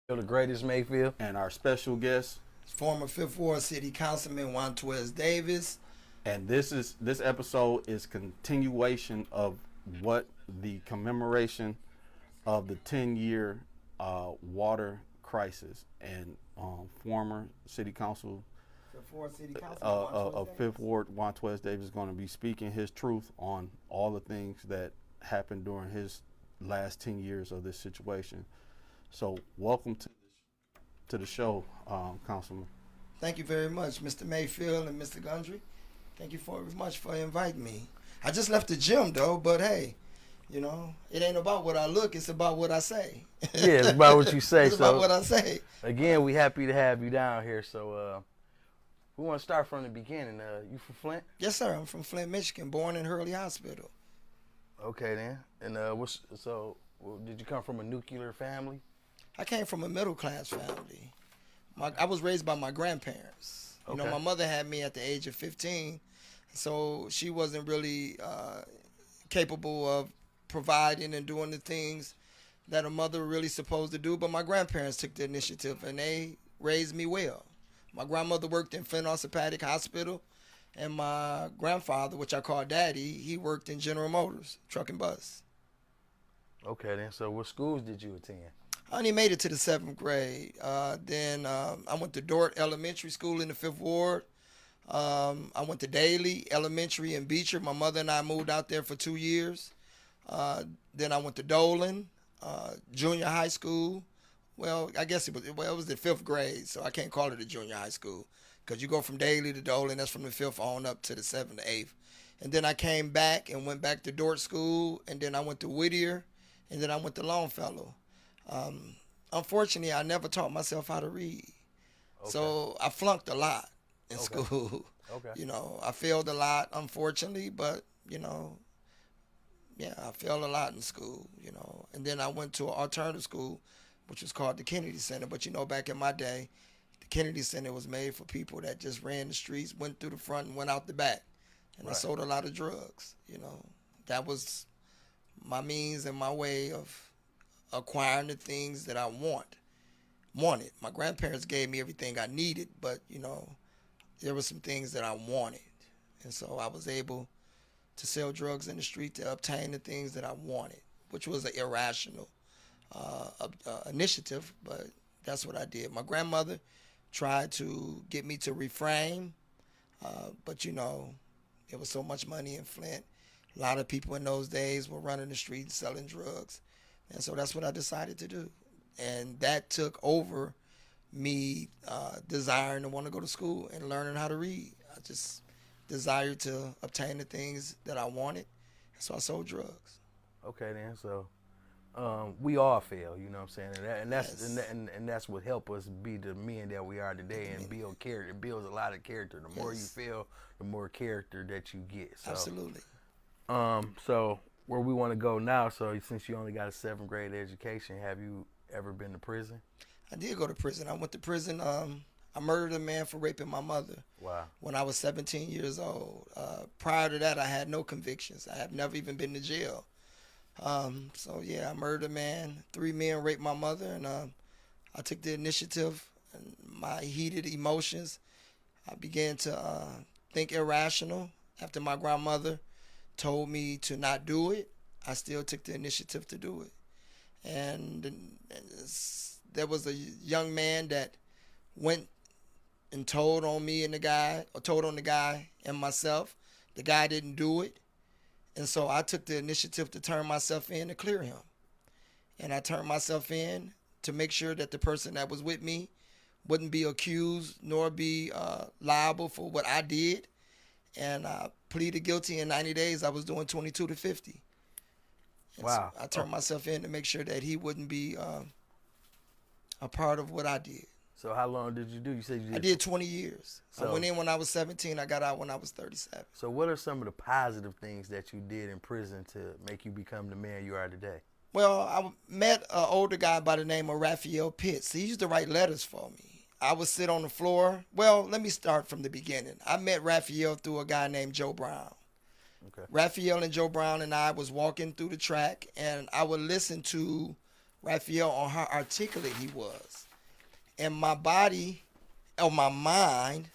The greatest Mayfield. And our special guest. Former Fifth Ward City Councilman WANTWAZ Davis. And this episode is continuation of what the commemoration of the 10-year water crisis, and former city council Fifth Ward City Councilman of Fifth Ward WANTWAZ Davis is going to be speaking his truth on all the things that happened during his last 10 years of this situation. So welcome to the show, Councilman. Thank you very much, Mr. Mayfield and Mr. Gundry. Thank you very much for inviting me. I just left the gym though, but hey, you know, it ain't about what I look, it's about what I say. Yeah, it's about what you say. It's about what I say. Again, we happy to have you down here. So we want to start from the beginning. You from Flint? Yes, sir. I'm from Flint, Michigan, born in Hurley Hospital. Okay, then. And did you come from a nuclear family? I came from a middle-class family. I was raised by my grandparents. You know, Okay. my mother had me at the age of 15, so she wasn't really capable of providing and doing the things that a mother really supposed to do, but my grandparents took the initiative, and they raised me well. My grandmother worked in Flint Orthopedic Hospital, and my grandfather, which I call Daddy, he worked in General Motors, truck and bus. Okay, then. So what schools did you attend? I only made it to the 7th grade. Then I went to Dort Elementary School in the 5th Ward. I went to Daly Elementary in Beecher. My mother and I moved out there for 2 years. Then I went to Dolan Junior High School. Well, I guess it was the 5th grade, so I can't call it a junior high school because you go from Daly to Dolan. That's from the 5th on up to the 7th, 8th. And then I came back and went back to Dort School, and then I went to Whittier, and then I went to Longfellow. Unfortunately, I never taught myself how to read. Okay. So I flunked a lot in school. Okay. You know, I failed a lot, unfortunately, but, you know, yeah, I failed a lot in school, you know. And then I went to an alternative school, which was called the Kennedy Center. But, you know, back in my day, the Kennedy Center was made for people that just ran the streets, went through the front, and went out the back. And I Right. sold a lot of drugs, you know. That was my means and my way of acquiring the things that I wanted. My grandparents gave me everything I needed, but, you know, there were some things that I wanted. And so I was able to sell drugs in the street to obtain the things that I wanted, which was an irrational initiative, but that's what I did. My grandmother tried to get me to refrain, but, you know, there was so much money in Flint. A lot of people in those days were running the streets selling drugs. And so that's what I decided to do. And that took over me desiring to want to go to school and learning how to read. I just desired to obtain the things that I wanted. And so I sold drugs. Okay, then. So we all fail, you know what I'm saying? And that's Yes. and that's what helped us be the men that we are today and build character. It builds a lot of character. The more you Yes. fail, the more character that you get. So, Absolutely. So where we want to go now, so since you only got a 7th grade education, have you ever been to prison? I did go to prison. I went to prison. I murdered a man for raping my mother Wow. when I was 17 years old. Prior to that, I had no convictions. I have never even been to jail. So, yeah, I murdered a man. 3 men raped my mother, and I took the initiative. And my heated emotions, I began to think irrational. After my grandmother told me to not do it, I still took the initiative to do it. And there was a young man that went and told on the guy and myself. The guy didn't do it. And so I took the initiative to turn myself in to clear him. And I turned myself in to make sure that the person that was with me wouldn't be accused nor be liable for what I did. And I pleaded guilty. In 90 days, I was doing 22 to 50. And Wow. So I turned myself in to make sure that he wouldn't be a part of what I did. So how long did you do? You said you did. I did 20 years. I So- went in when I was 17. I got out when I was 37. So what are some of the positive things that you did in prison to make you become the man you are today? Well, I met an older guy by the name of Raphael Pitts. He used to write letters for me. I would sit on the floor. Well, let me start from the beginning. I met Raphael through a guy named Joe Brown. Okay. Raphael and Joe Brown and I was walking through the track, and I would listen to Raphael on how articulate he was. And my body, or my mind,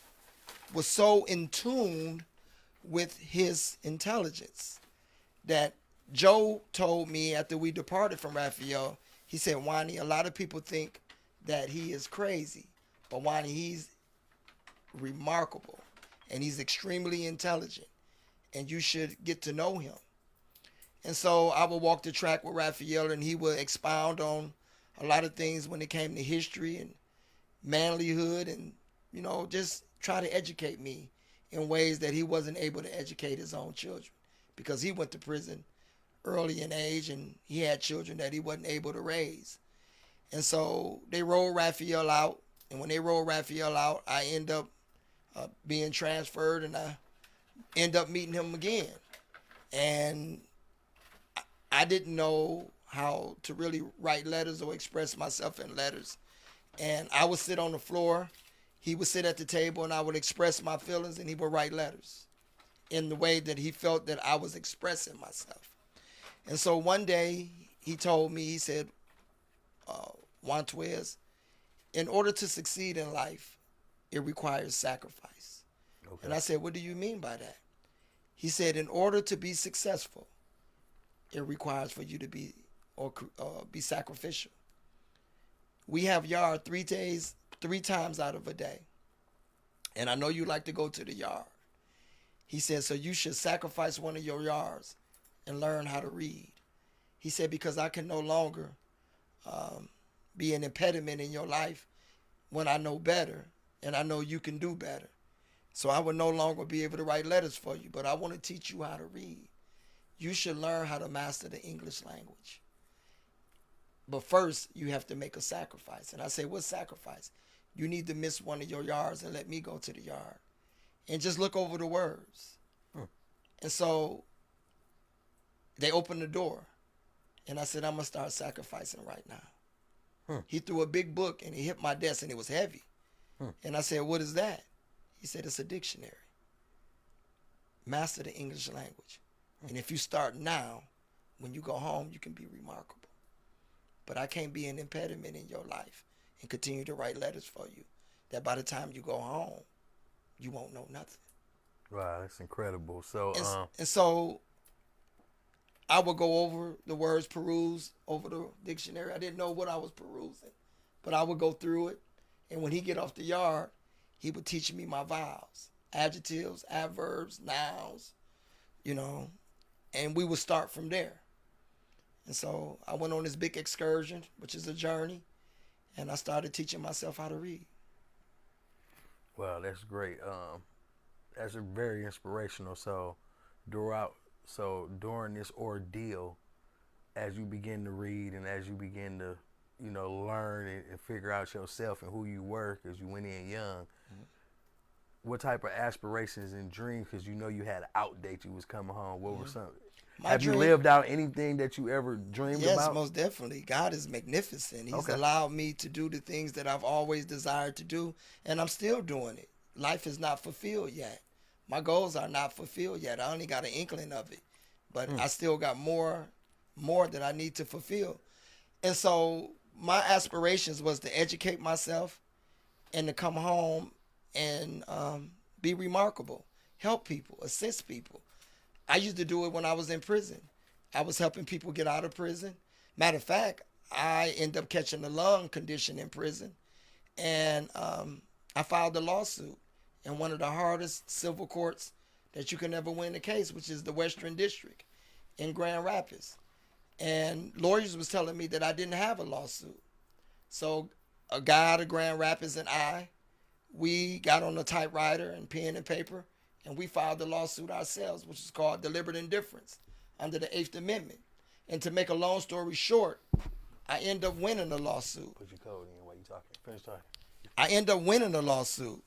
was so in tune with his intelligence that Joe told me after we departed from Raphael, he said, Wani, a lot of people think that he is crazy, but Wani, he's remarkable and he's extremely intelligent and you should get to know him. And so I would walk the track with Raphael and he would expound on a lot of things when it came to history and manlyhood and, just try to educate me in ways that he wasn't able to educate his own children because he went to prison early in age and he had children that he wasn't able to raise. And so they rolled Raphael out. And when they rolled Raphael out, I end up being transferred and I end up meeting him again. And I didn't know how to really write letters or express myself in letters. And I would sit on the floor, he would sit at the table, and I would express my feelings, and he would write letters in the way that he felt that I was expressing myself. And so one day he told me, he said, WANTWAZ, in order to succeed in life, it requires sacrifice. Okay. And I said, what do you mean by that? He said, in order to be successful, it requires for you to be sacrificial. We have yard 3 times out of a day. And I know you like to go to the yard. He said, so you should sacrifice one of your yards and learn how to read. He said, because I can no longer be an impediment in your life when I know better and I know you can do better. So I will no longer be able to write letters for you, but I want to teach you how to read. You should learn how to master the English language. But first, you have to make a sacrifice. And I say, what sacrifice? You need to miss one of your yards and let me go to the yard. And just look over the words. And so they opened the door. And I said, I'm going to start sacrificing right now. He threw a big book and he hit my desk and it was heavy. And I said, what is that? He said, it's a dictionary. Master the English language. And if you start now, when you go home, you can be remarkable. But I can't be an impediment in your life and continue to write letters for you that by the time you go home, you won't know nothing. Wow, that's incredible. So, and so I would go over the words, peruse over the dictionary. I didn't know what I was perusing, but I would go through it. And when he get off the yard, he would teach me my vowels, adjectives, adverbs, nouns, and we would start from there. And so I went on this big excursion, which is a journey, and I started teaching myself how to read. Wow, that's great. That's very inspirational. So during this ordeal, as you begin to read and as you begin to, learn and figure out yourself and who you were, because you went in young, what type of aspirations and dreams, because you had an out date, you was coming home, what were some? Have you lived out anything that you ever dreamed about? Yes, most definitely. God is magnificent. He's allowed me to do the things that I've always desired to do, and I'm still doing it. Life is not fulfilled yet. My goals are not fulfilled yet. I only got an inkling of it, but I still got more that I need to fulfill. And so my aspirations was to educate myself and to come home and be remarkable, help people, assist people. I used to do it when I was in prison. I was helping people get out of prison. Matter of fact, I ended up catching a lung condition in prison, and I filed a lawsuit in one of the hardest civil courts that you can ever win a case, which is the Western District in Grand Rapids. And lawyers was telling me that I didn't have a lawsuit. So a guy out of Grand Rapids and we got on a typewriter and pen and paper, and we filed the lawsuit ourselves, which is called deliberate indifference under the 8th Amendment. And to make a long story short, I end up winning the lawsuit. Put your code in while you talking. Finish talking. I end up winning the lawsuit.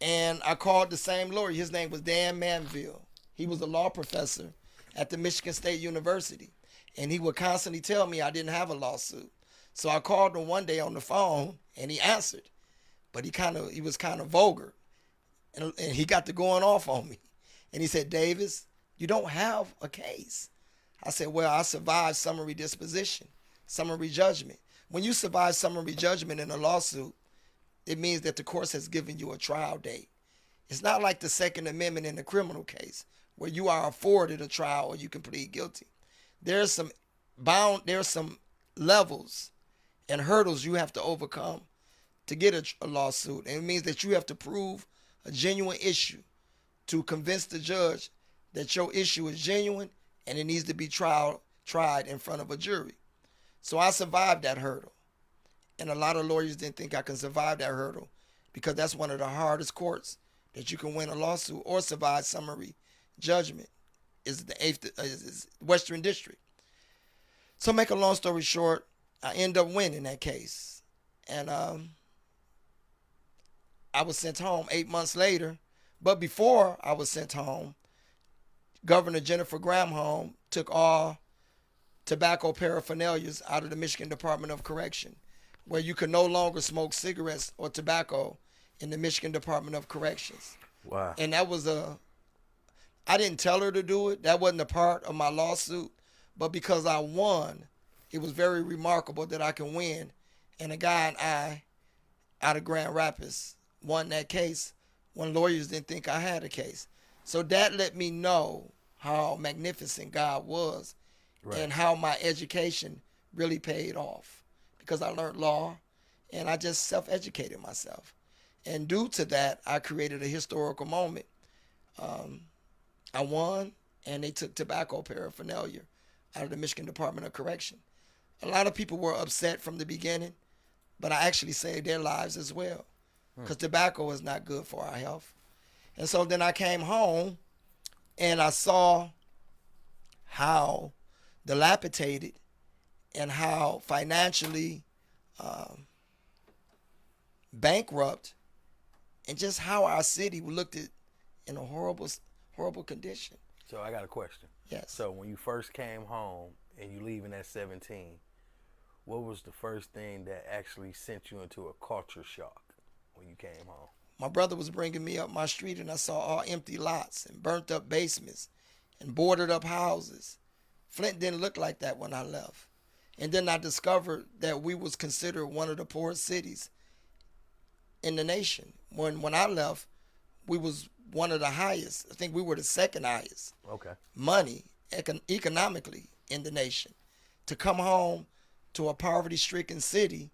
And I called the same lawyer. His name was Dan Manville. He was a law professor at the Michigan State University. And he would constantly tell me I didn't have a lawsuit. So I called him one day on the phone, and he answered. But he was kind of vulgar. And he got to going off on me. And he said, Davis, you don't have a case. I said, well, I survived summary disposition. summary judgment. When you survive summary judgment in a lawsuit, it means that the court has given you a trial date. It's not like the Second Amendment in a criminal case where you are afforded a trial or you can plead guilty. There's some levels and hurdles you have to overcome to get a lawsuit. And it means that you have to prove a genuine issue to convince the judge that your issue is genuine and it needs to be tried in front of a jury. So I survived that hurdle. And a lot of lawyers didn't think I could survive that hurdle because that's one of the hardest courts that you can win a lawsuit or survive summary judgment is is Western District. So make a long story short, I end up winning that case. And I was sent home 8 months later. But before I was sent home, Governor Jennifer Granholm took all tobacco paraphernalias out of the Michigan Department of Correction, where you could no longer smoke cigarettes or tobacco in the Michigan Department of Corrections. Wow. And that was I didn't tell her to do it. That wasn't a part of my lawsuit. But because I won, it was very remarkable that I can win. And a guy and I, out of Grand Rapids, won that case when lawyers didn't think I had a case. So that let me know how magnificent God was, right, and how my education really paid off, because I learned law and I just self-educated myself. And due to that, I created a historical moment. I won, and they took tobacco paraphernalia out of the Michigan Department of Correction. A lot of people were upset from the beginning, but I actually saved their lives as well, because tobacco is not good for our health. And so then I came home, and I saw how dilapidated and how financially bankrupt, and just how our city looked at in a horrible condition. So I got a question. Yes. So when you first came home and you leaving at 17, what was the first thing that actually sent you into a culture shock when you came home? My brother was bringing me up my street, and I saw all empty lots and burnt up basements and boarded up houses. Flint didn't look like that when I left. And then I discovered that we was considered one of the poorest cities in the nation. When I left, we was one of the highest. I think we were the second highest. Okay. Money economically in the nation. To come home to a poverty-stricken city,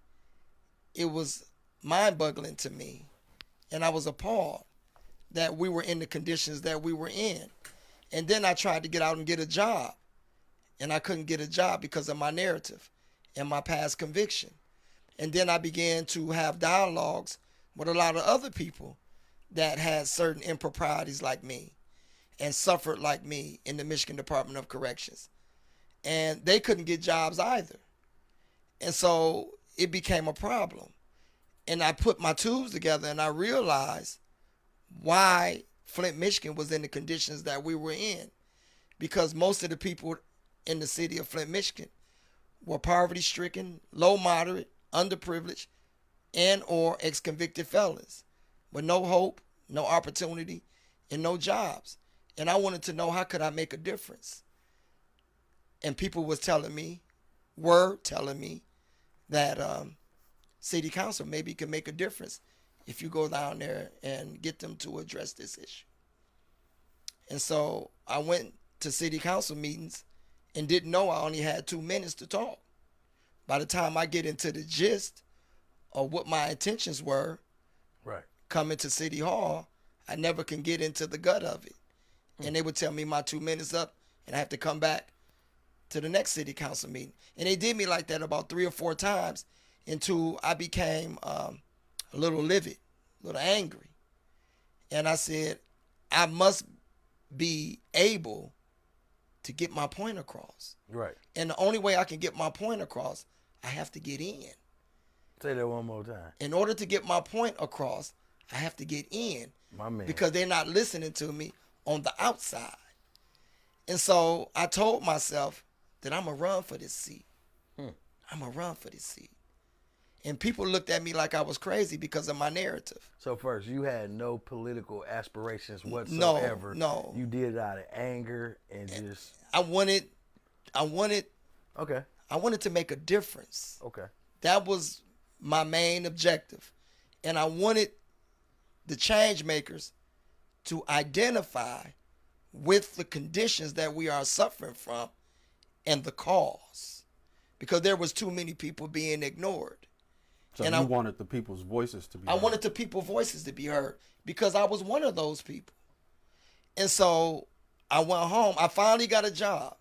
it was mind-boggling to me. And I was appalled that we were in the conditions that we were in. And then I tried to get out and get a job. And I couldn't get a job because of my narrative and my past conviction. And then I began to have dialogues with a lot of other people that had certain improprieties like me and suffered like me in the Michigan Department of Corrections. And they couldn't get jobs either. And so it became a problem. And I put my tubes together, and I realized why Flint, Michigan was in the conditions that we were in. Because most of the people in the city of Flint, Michigan were poverty-stricken, low, moderate, underprivileged, and or ex-convicted felons with no hope, no opportunity, and no jobs. And I wanted to know, how could I make a difference? And people were telling me that city council maybe can make a difference if you go down there and get them to address this issue. And so I went to city council meetings and didn't know I only had 2 minutes to talk. By the time I get into the gist of what my intentions were, right, coming to City Hall, I never can get into the gut of it. And they would tell me my 2 minutes up, and I have to come back to the next city council meeting. And they did me like that about 3 or 4 times until I became a little livid, a little angry. And I said, I must be able to get my point across. Right. And the only way I can get my point across, I have to get in. Say that one more time. In order to get my point across, I have to get in. My man. Because they're not listening to me on the outside. And so I told myself that I'm going to run for this seat. I'm going to run for this seat. And people looked at me like I was crazy because of my narrative. So first, you had no political aspirations whatsoever. No. You did it out of anger and just... I wanted... Okay. I wanted to make a difference. Okay. That was my main objective. And I wanted the change makers to identify with the conditions that we are suffering from and the cause, because there was too many people being ignored. So and you wanted the people's voices to be heard. I wanted the people's voices to be heard because I was one of those people. And so I went home. I finally got a job,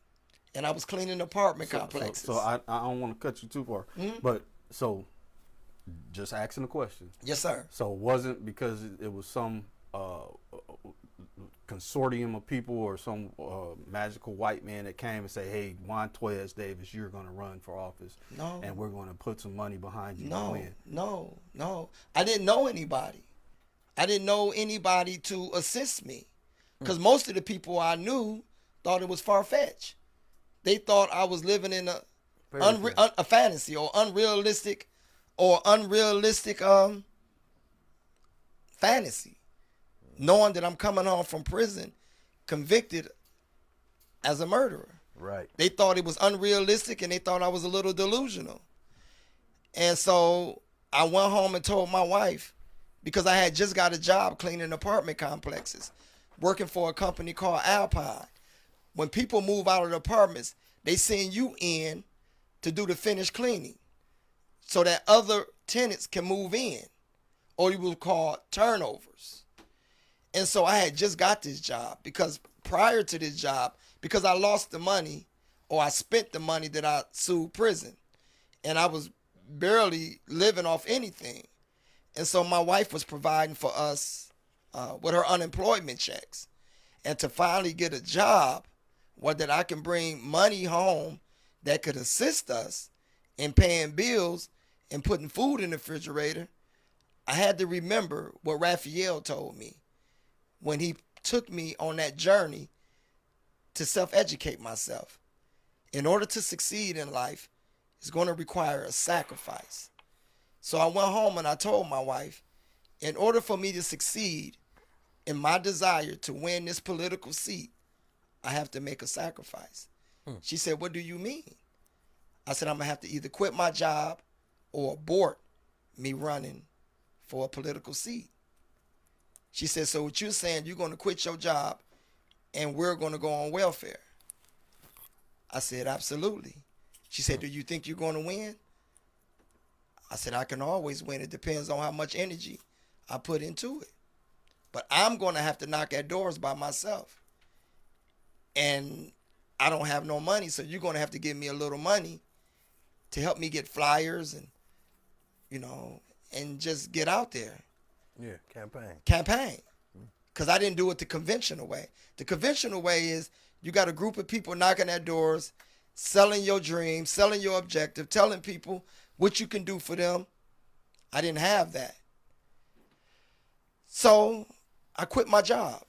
and I was cleaning apartment complexes. So I don't want to cut you too far, but so just asking a question. Yes, sir. So it wasn't because it was some consortium of people or some magical white man that came and say, "Hey, WANTWAZ Davis, you're going to run for office, No. and we're going to put some money behind you." No. I didn't know anybody. I didn't know anybody to assist me, because most of the people I knew thought it was far-fetched. They thought I was living in a fantasy or unrealistic fantasy, knowing that I'm coming home from prison convicted as a murderer. Right. They thought it was unrealistic, and they thought I was a little delusional. And so I went home and told my wife, because I had just got a job cleaning apartment complexes, working for a company called Alpine. When people move out of the apartments, they send you in to do the finished cleaning so that other tenants can move in, or you will call turnovers. And so I had just got this job, because prior to this job, because I lost the money, or I spent the money that I sued prison, and I was barely living off anything. And so my wife was providing for us with her unemployment checks. And to finally get a job where that I can bring money home that could assist us in paying bills and putting food in the refrigerator, I had to remember what Raphael told me when he took me on that journey to self-educate myself. In order to succeed in life, it's going to require a sacrifice. So I went home and I told my wife, in order for me to succeed in my desire to win this political seat, I have to make a sacrifice. She said, "What do you mean?" I said, "I'm going to have to either quit my job or abort me running for a political seat." She said, "So what you're saying, you're going to quit your job and we're going to go on welfare?" I said, "Absolutely." She said, "Do you think you're going to win?" I said, "I can always win. It depends on how much energy I put into it. But I'm going to have to knock at doors by myself. And I don't have no money, so you're going to have to give me a little money to help me get flyers and, and just get out there." Yeah, Campaign. Because I didn't do it the conventional way. The conventional way is you got a group of people knocking at doors, selling your dream, selling your objective, telling people what you can do for them. I didn't have that. So I quit my job,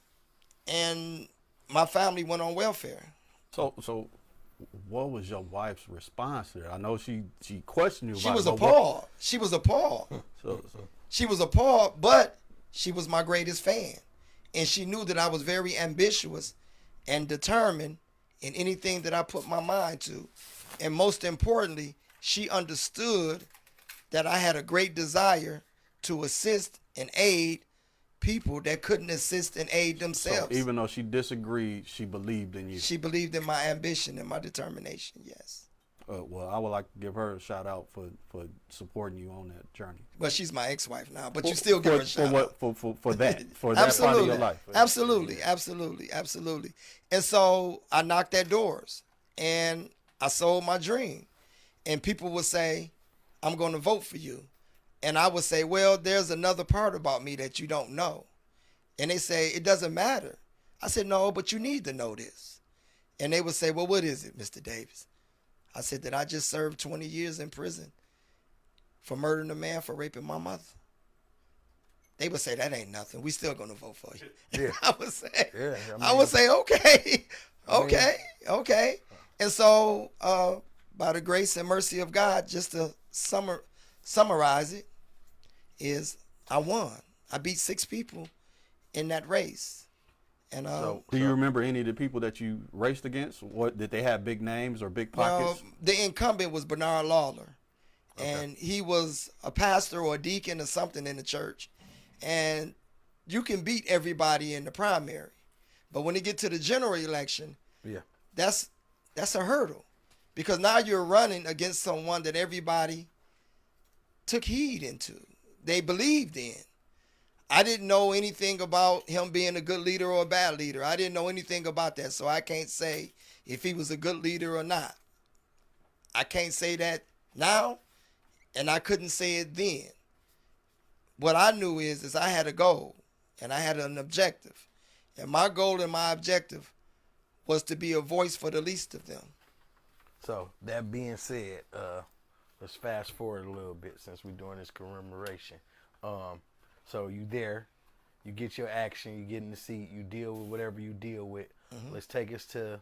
and my family went on welfare. So what was your wife's response to that? I know she questioned you about it. She was appalled. She was appalled. She was appalled, but she was my greatest fan. And she knew that I was very ambitious and determined in anything that I put my mind to. And most importantly, she understood that I had a great desire to assist and aid people that couldn't assist and aid themselves. So even though she disagreed, she believed in you. She believed in my ambition and my determination, yes. Well, I would like to give her a shout out for supporting you on that journey. Well, she's my ex-wife now, but you still give her a shout out. For that part of your life. Absolutely. And so I knocked at doors, and I sold my dream. And people would say, "I'm going to vote for you." And I would say, "Well, there's another part about me that you don't know." And they say, "It doesn't matter." I said, "No, but you need to know this." And they would say, "Well, what is it, Mr. Davis?" I said that I just served 20 years in prison for murdering a man for raping my mother. They would say, "That ain't nothing. We still gonna vote for you." Yeah. I would say, okay. And so, by the grace and mercy of God, just to summarize it, is I won. I beat 6 people in that race. And Do you remember any of the people that you raced against? What did they have big names or big pockets? the incumbent was Bernard Lawler, Okay. and he was a pastor or a deacon or something in the church. And you can beat everybody in the primary, but when you get to the general election, Yeah. that's a hurdle, because now you're running against someone that everybody took heed into, they believed in. I didn't know anything about him being a good leader or a bad leader. I didn't know anything about that, so I can't say if he was a good leader or not. I can't say that now, and I couldn't say it then. What I knew is I had a goal, and I had an objective. And my goal and my objective was to be a voice for the least of them. So that being said, let's fast forward a little bit since we're doing this commemoration. So you there, you get your action, you get in the seat, you deal with whatever you deal with. Mm-hmm. Let's take us to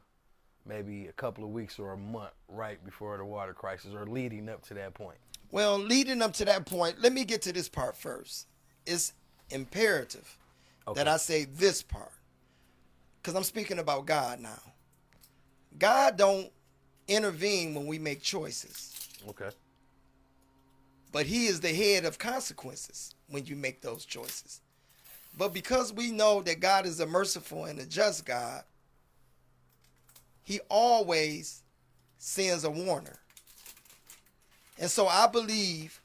maybe a couple of weeks or a month right before the water crisis, or leading up to that point. Well, leading up to that point, let me get to this part first. It's imperative that I say this part, because I'm speaking about God now. God don't intervene when we make choices, Okay. but he is the head of consequences when you make those choices. But because we know that God is a merciful and a just God, he always sends a warner. And so I believe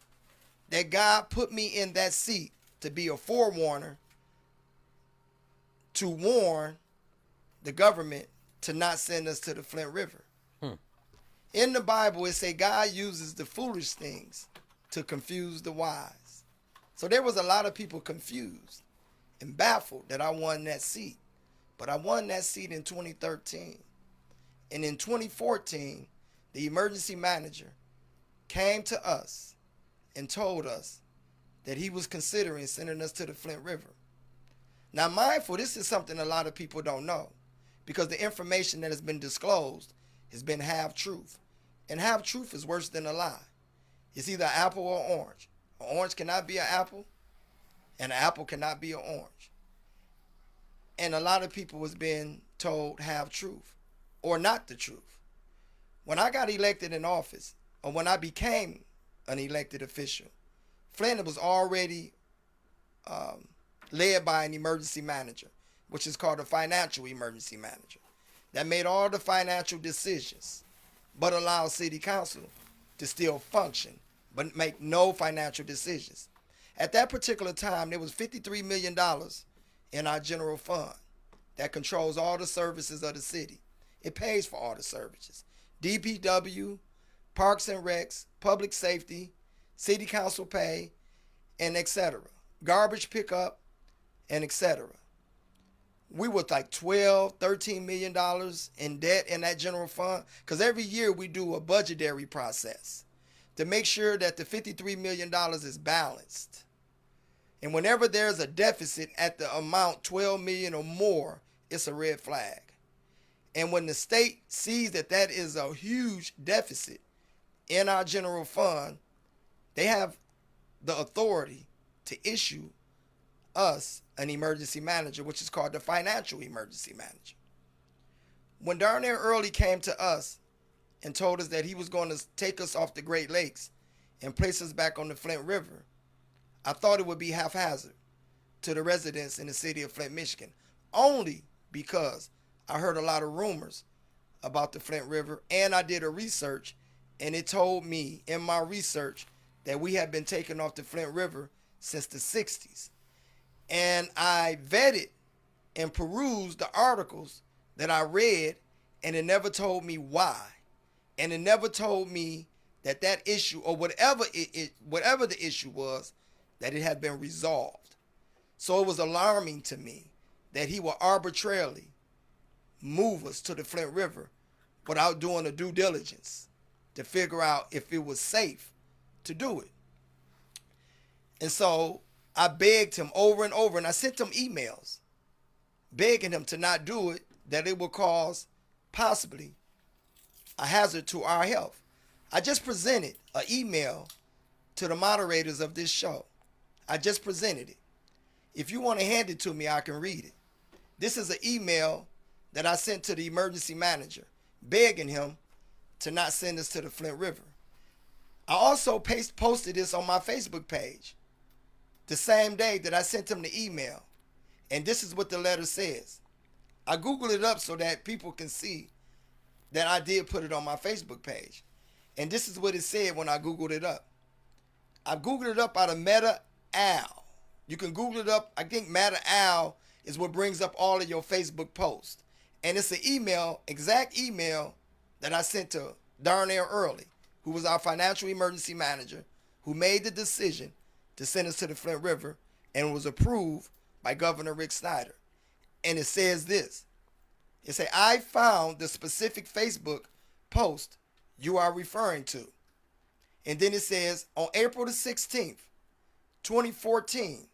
that God put me in that seat to be a forewarner, to warn the government to not send us to the Flint River. In the Bible, it say God uses the foolish things to confuse the wise. So there was a lot of people confused and baffled that I won that seat. But I won that seat in 2013. And in 2014, the emergency manager came to us and told us that he was considering sending us to the Flint River. Now, mindful, this is something a lot of people don't know, because the information that has been disclosed has been half-truth. And half-truth is worse than a lie. It's either apple or orange. An orange cannot be an apple, and an apple cannot be an orange. And a lot of people was being told half-truth or not the truth. When I got elected in office, or when I became an elected official, Flint was already led by an emergency manager, which is called a financial emergency manager, that made all the financial decisions, but allowed city council to still function, but make no financial decisions. At that particular time, there was $53 million in our general fund that controls all the services of the city. It pays for all the services. DPW, Parks and Recs, Public Safety, City Council pay, and etc. Garbage pickup, and etc. We were like $12, $13 million in debt in that general fund, because every year we do a budgetary process to make sure that the $53 million is balanced. And whenever there's a deficit at the amount 12 million or more, it's a red flag. And when the state sees that that is a huge deficit in our general fund, they have the authority to issue us an emergency manager, which is called the financial emergency manager. When Darnell Early came to us and told us that he was going to take us off the Great Lakes and place us back on the Flint River, I thought it would be haphazard to the residents in the city of Flint, Michigan, only because I heard a lot of rumors about the Flint River, and I did a research, and it told me in my research that we had been taken off the Flint River since the 60s. And I vetted and perused the articles that I read, and it never told me why. And it never told me that that issue, or whatever the issue was, that it had been resolved. So it was alarming to me that he would arbitrarily move us to the Flint River without doing a due diligence to figure out if it was safe to do it. And so I begged him over and over, and I sent him emails begging him to not do it, that it would cause possibly a hazard to our health. I just presented an email to the moderators of this show. I just presented it. If you want to hand it to me, I can read it. This is an email that I sent to the emergency manager, begging him to not send us to the Flint River. I also posted this on my Facebook page the same day that I sent him the email. And this is what the letter says. I Googled it up so that people can see that I did put it on my Facebook page. And this is what it said when I Googled it up. I Googled it up out of Meta Al. You can Google it up. I think Meta Al is what brings up all of your Facebook posts. And it's an email, exact email that I sent to Darnell Early, who was our financial emergency manager, who made the decision to send us to the Flint River and was approved by Governor Rick Snyder. And it says this. It says, I found the specific Facebook post you are referring to. And then it says, on April the 16th, 2014,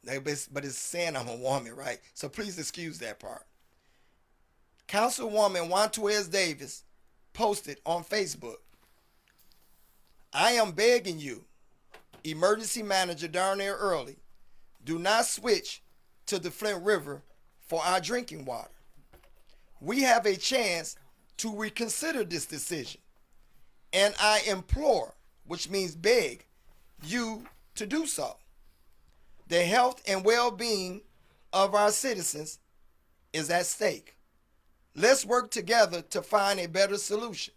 but it's saying I'm a woman, right? So please excuse that part. Councilwoman WANTWAZ Davis posted on Facebook, I am begging you, Emergency Manager Darnell Early, do not switch to the Flint River for our drinking water. We have a chance to reconsider this decision, and I implore, which means beg, you to do so. The health and well-being of our citizens is at stake. Let's work together to find a better solution.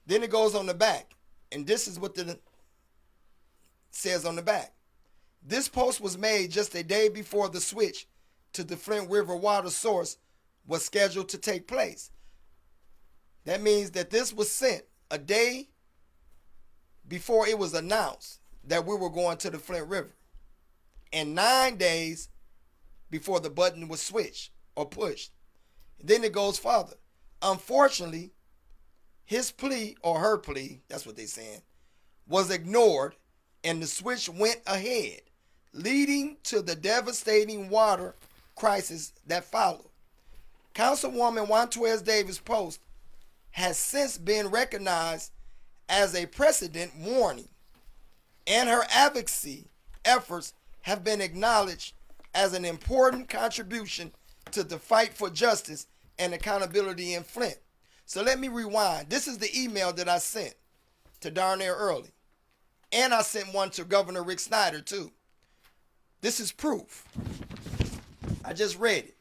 Then it goes on the back, and this is what it says on the back. This post was made just a day before the switch to the Flint River water source was scheduled to take place. That means that this was sent a day before it was announced that we were going to the Flint River, and 9 days before the button was switched or pushed. Then it goes further. Unfortunately, his plea, or her plea, that's what they're saying, was ignored, and the switch went ahead, leading to the devastating water crisis that followed. Councilwoman WANTWAZ Davis' post has since been recognized as a precedent warning, and her advocacy efforts have been acknowledged as an important contribution to the fight for justice and accountability in Flint. So let me rewind. This is the email that I sent to Darnell Early. And I sent one to Governor Rick Snyder too. This is proof. I just read it,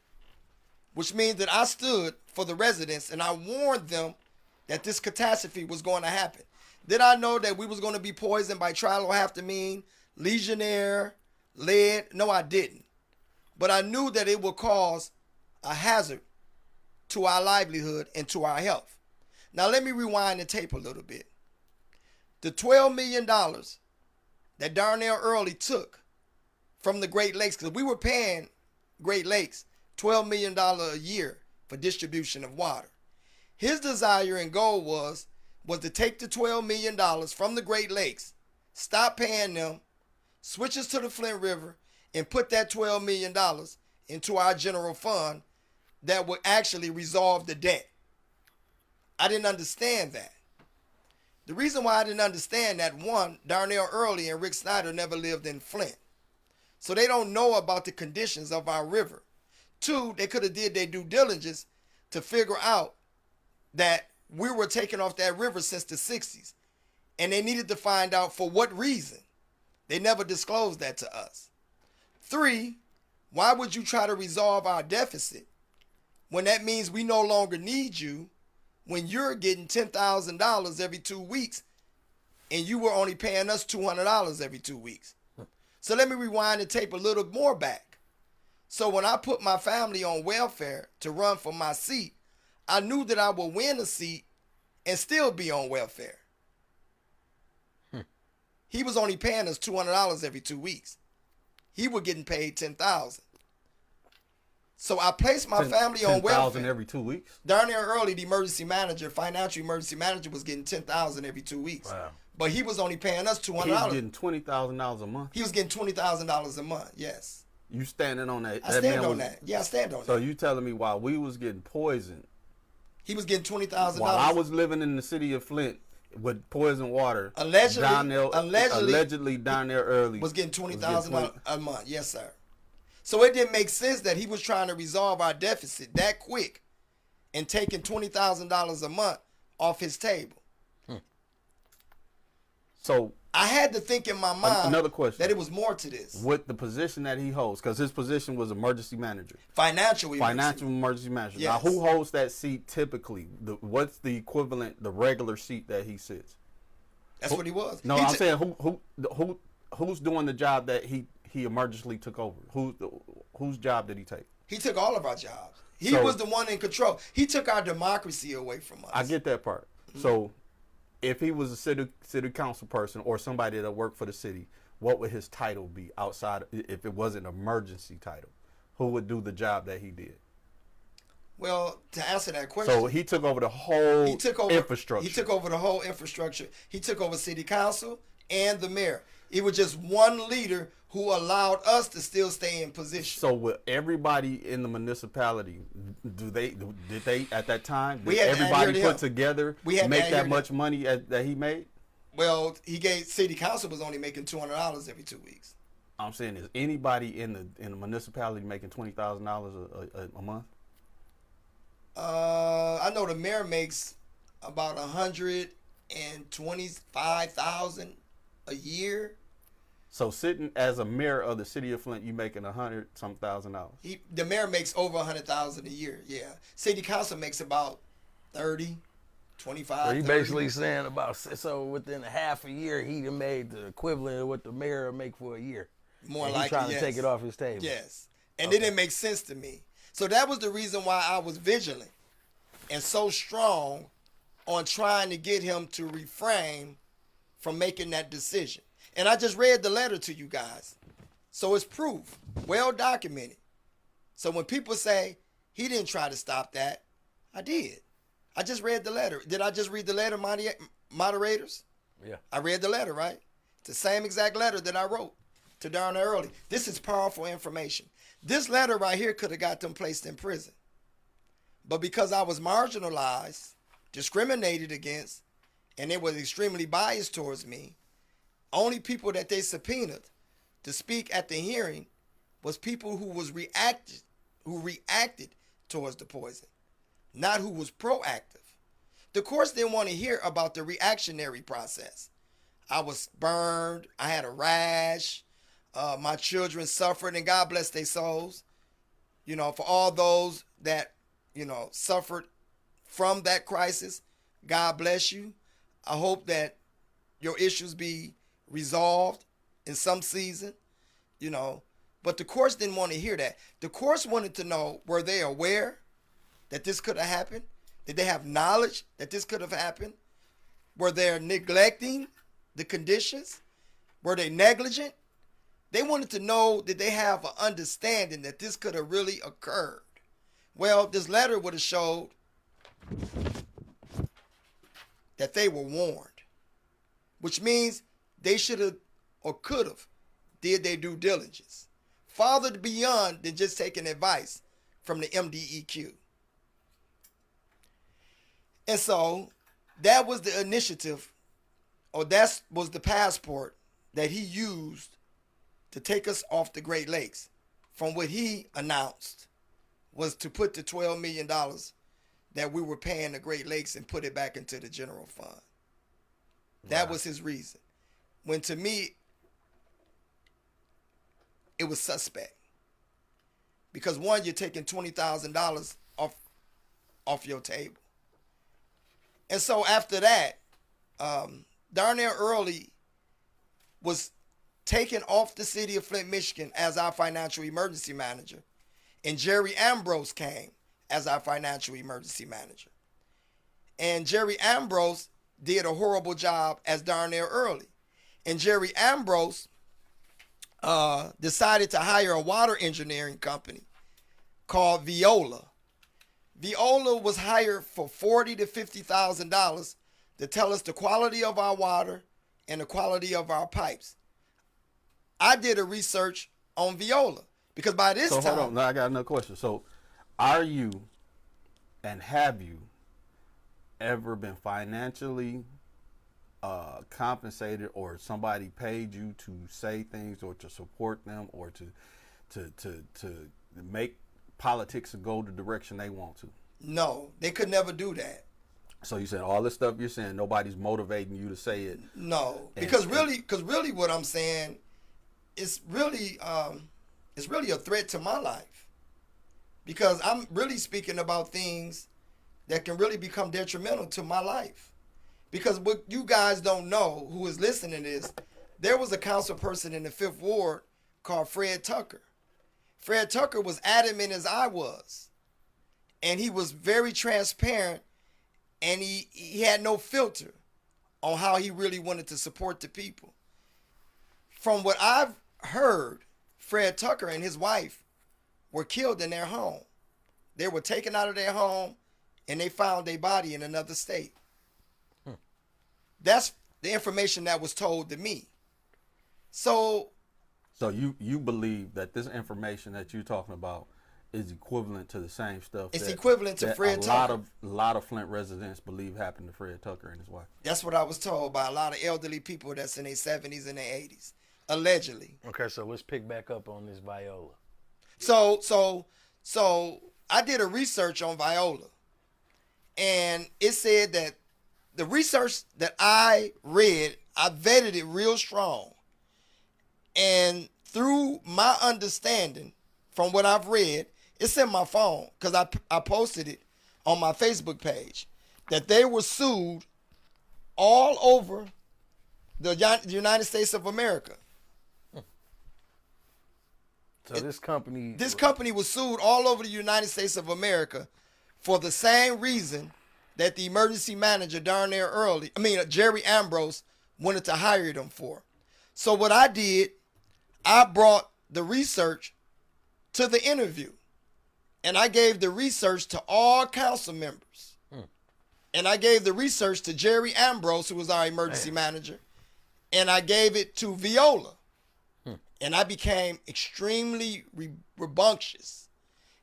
which means that I stood for the residents and I warned them that this catastrophe was going to happen. Did I know that we was going to be poisoned by trihalohaftamine, Legionnaire, lead? No, I didn't. But I knew that it would cause a hazard to our livelihood and to our health. Now let me rewind the tape a little bit. The $12 million that Darnell Early took from the Great Lakes, because we were paying Great Lakes $12 million a year for distribution of water. His desire and goal was to take the $12 million from the Great Lakes, stop paying them, switch us to the Flint River, and put that $12 million into our general fund that would actually resolve the debt. I didn't understand that. The reason why I didn't understand that, one, Darnell Early and Rick Snyder never lived in Flint. So they don't know about the conditions of our river. Two, they could have did their due diligence to figure out that we were taking off that river since the 60s. And they needed to find out for what reason. They never disclosed that to us. Three, why would you try to resolve our deficit when that means we no longer need you, when you're getting $10,000 every 2 weeks and you were only paying us $200 every 2 weeks? So let me rewind the tape a little more back. So when I put my family on welfare to run for my seat, I knew that I would win a seat and still be on welfare. He was only paying us $200 every 2 weeks. He was getting paid $10,000. So I placed my family on welfare. $10,000 every 2 weeks? Darnell Early, the emergency manager, financial emergency manager, was getting $10,000 every 2 weeks. Wow. But he was only paying us $200. He was getting $20,000 a month? He was getting $20,000 a month, yes. You standing on that? I stand on that. Yeah, I stand on that. So you telling me while we was getting poisoned, he was getting $20,000. While I was living in the city of Flint with poison water, allegedly Darnell Early was getting $20,000 a month. Yes, sir. So it didn't make sense that he was trying to resolve our deficit that quick and taking $20,000 a month off his table. So I had to think in my mind another question, that it was more to this. with the position that he holds, because his position was emergency manager. Financial Emergency manager. Yes. Now, who holds that seat typically? What's the equivalent, the regular seat that he sits? That's what he was. No, I'm saying who's doing the job that he emergently took over? Whose job did he take? He took all of our jobs. He So- was the one in control. He took our democracy away from us. I get that part. So, if he was a city council person or somebody that worked for the city, what would his title be outside? If it was an emergency title, who would do the job that he did? Well, to answer that question, So he took over the whole infrastructure. He took over the whole infrastructure. He took over city council and the mayor. It was just one leader who allowed us to still stay in position. So with everybody in the municipality, did they at that time? We Did had to everybody adhere to put him. together We had to make adhere that to much money that he made? Well, he gave city council was only making $200 every 2 weeks. I'm saying, is anybody in the municipality making $20,000 a month? I know the mayor makes about $125,000 a year. So sitting as a mayor of the city of Flint, you making $100-some thousand. The mayor makes over $100,000 a year. Yeah, city council makes about 30, 25. So he 30. basically saying within a half a year he done made the equivalent of what the mayor would make for a year. More and like he's trying to take it off his table. Yes, and it didn't make sense to me. So that was the reason why I was vigilant and so strong on trying to get him to refrain from making that decision. And I just read the letter to you guys. So it's proof, well documented. So when people say he didn't try to stop that, I did. I just read the letter. Did I just read the letter, moderators? Yeah. I read the letter, right? It's the same exact letter that I wrote to Darnell Early. This is powerful information. This letter right here could have got them placed in prison. But because I was marginalized, discriminated against, and they were extremely biased towards me, only people that they subpoenaed to speak at the hearing was people who reacted towards the poison, not who was proactive. The courts didn't want to hear about the reactionary process. I was burned. I had a rash. My children suffered, and God bless their souls. You know, for all those that, suffered from that crisis, God bless you. I hope that your issues be resolved in some season, but the courts didn't want to hear that. The courts wanted to know, were they aware that this could have happened? Did they have knowledge that this could have happened? Were they neglecting the conditions? Were they negligent? They wanted to know, did they have an understanding that this could have really occurred? Well, this letter would have showed that they were warned, which means they should have or could have did their due diligence, farther beyond than just taking advice from the MDEQ. And so that was the initiative, or that was the passport that he used to take us off the Great Lakes from what he announced was to put the $12 million that we were paying the Great Lakes and put it back into the general fund. That was his reason. When to me, it was suspect. Because one, you're taking $20,000 off your table. And so after that, Darnell Early was taken off the city of Flint, Michigan as our financial emergency manager. And Jerry Ambrose came as our financial emergency manager. And Jerry Ambrose did a horrible job as Darnell Early. And Jerry Ambrose decided to hire a water engineering company called Viola. Viola was hired for $40,000 to $50,000 to tell us the quality of our water and the quality of our pipes. I did a research on Viola because by this time. So hold on, now I got another question. So, are you and have you ever been financially compensated, or somebody paid you to say things or to support them or to to make politics go the direction they want to. No, they could never do that. So you said all this stuff you're saying, nobody's motivating you to say it. No, because really what I'm saying is really a threat to my life. Because I'm really speaking about things that can really become detrimental to my life. Because what you guys don't know, who is listening to this, there was a council person in the 5th Ward called Fred Tucker. Fred Tucker was adamant as I was. And he was very transparent, and he had no filter on how he really wanted to support the people. From what I've heard, Fred Tucker and his wife were killed in their home. They were taken out of their home, and they found their body in another state. That's the information that was told to me. So you believe that this information that you're talking about is equivalent to the same stuff. It's equivalent to Fred Tucker. A lot of Flint residents believe happened to Fred Tucker and his wife. That's what I was told by a lot of elderly people that's in their 70s and their 80s, allegedly. Okay, so let's pick back up on this Viola. So I did a research on Viola, and it said that the research that I read, I vetted it real strong. And through my understanding, from what I've read, it's in my phone because I posted it on my Facebook page, that they were sued all over the United States of America. So this company was sued all over the United States of America for the same reason that the emergency manager Jerry Ambrose wanted to hire them for. So what I did, I brought the research to the interview, and I gave the research to all council members. And I gave the research to Jerry Ambrose, who was our emergency manager, and I gave it to Viola. And I became extremely rambunctious,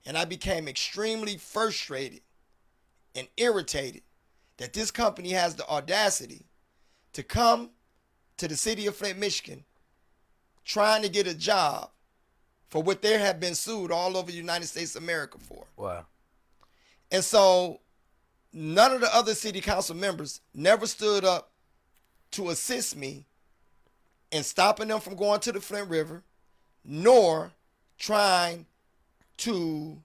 and I became extremely frustrated and irritated that this company has the audacity to come to the city of Flint, Michigan, trying to get a job for what they have been sued all over the United States of America for. Wow. And so none of the other city council members never stood up to assist me in stopping them from going to the Flint River, nor trying to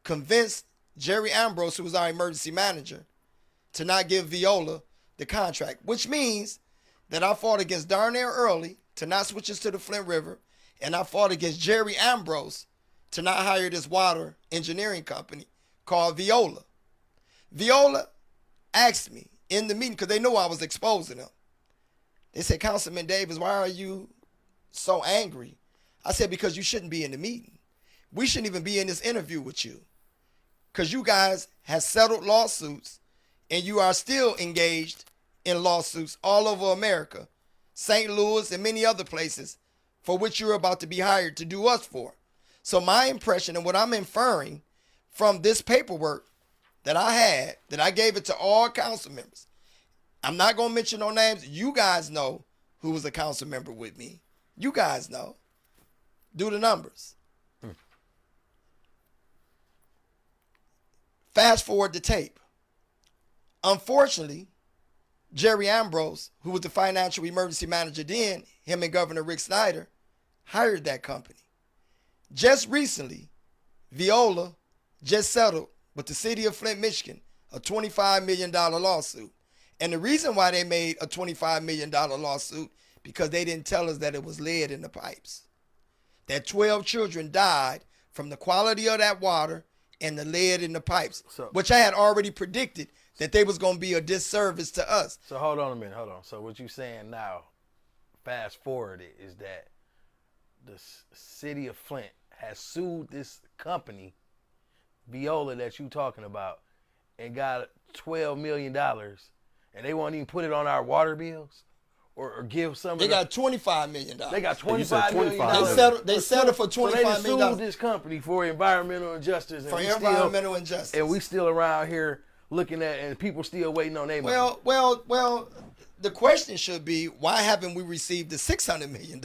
convince Jerry Ambrose, who was our emergency manager, to not give Viola the contract, which means that I fought against Darnell Early to not switch us to the Flint River, and I fought against Jerry Ambrose to not hire this water engineering company called Viola. Viola asked me in the meeting, because they knew I was exposing them. They said, Councilman Davis, why are you so angry? I said, because you shouldn't be in the meeting. We shouldn't even be in this interview with you, because you guys have settled lawsuits and you are still engaged in lawsuits all over America, St. Louis and many other places, for which you're about to be hired to do us for. So my impression and what I'm inferring from this paperwork that I had, that I gave it to all council members, I'm not going to mention no names. You guys know who was a council member with me. You guys know. Do the numbers. Fast forward the tape. Unfortunately, Jerry Ambrose, who was the financial emergency manager then, him and Governor Rick Snyder, hired that company. Just recently, Viola just settled with the city of Flint, Michigan, a $25 million lawsuit. And the reason why they made a $25 million lawsuit, because they didn't tell us that it was lead in the pipes. That 12 children died from the quality of that water and the lead in the pipes, which I had already predicted that they was going to be a disservice to us. So hold on a minute, So what you saying now, fast forward it, is that the city of Flint has sued this company, Viola, that you talking about, and got $12 million, and they won't even put it on our water bills or give some. They got $25 million. They got $25 million. They settled for $25 million. So they sued this company for environmental injustice. And we still around here looking at, and people still waiting on their money. Well, the question should be, why haven't we received the $600 million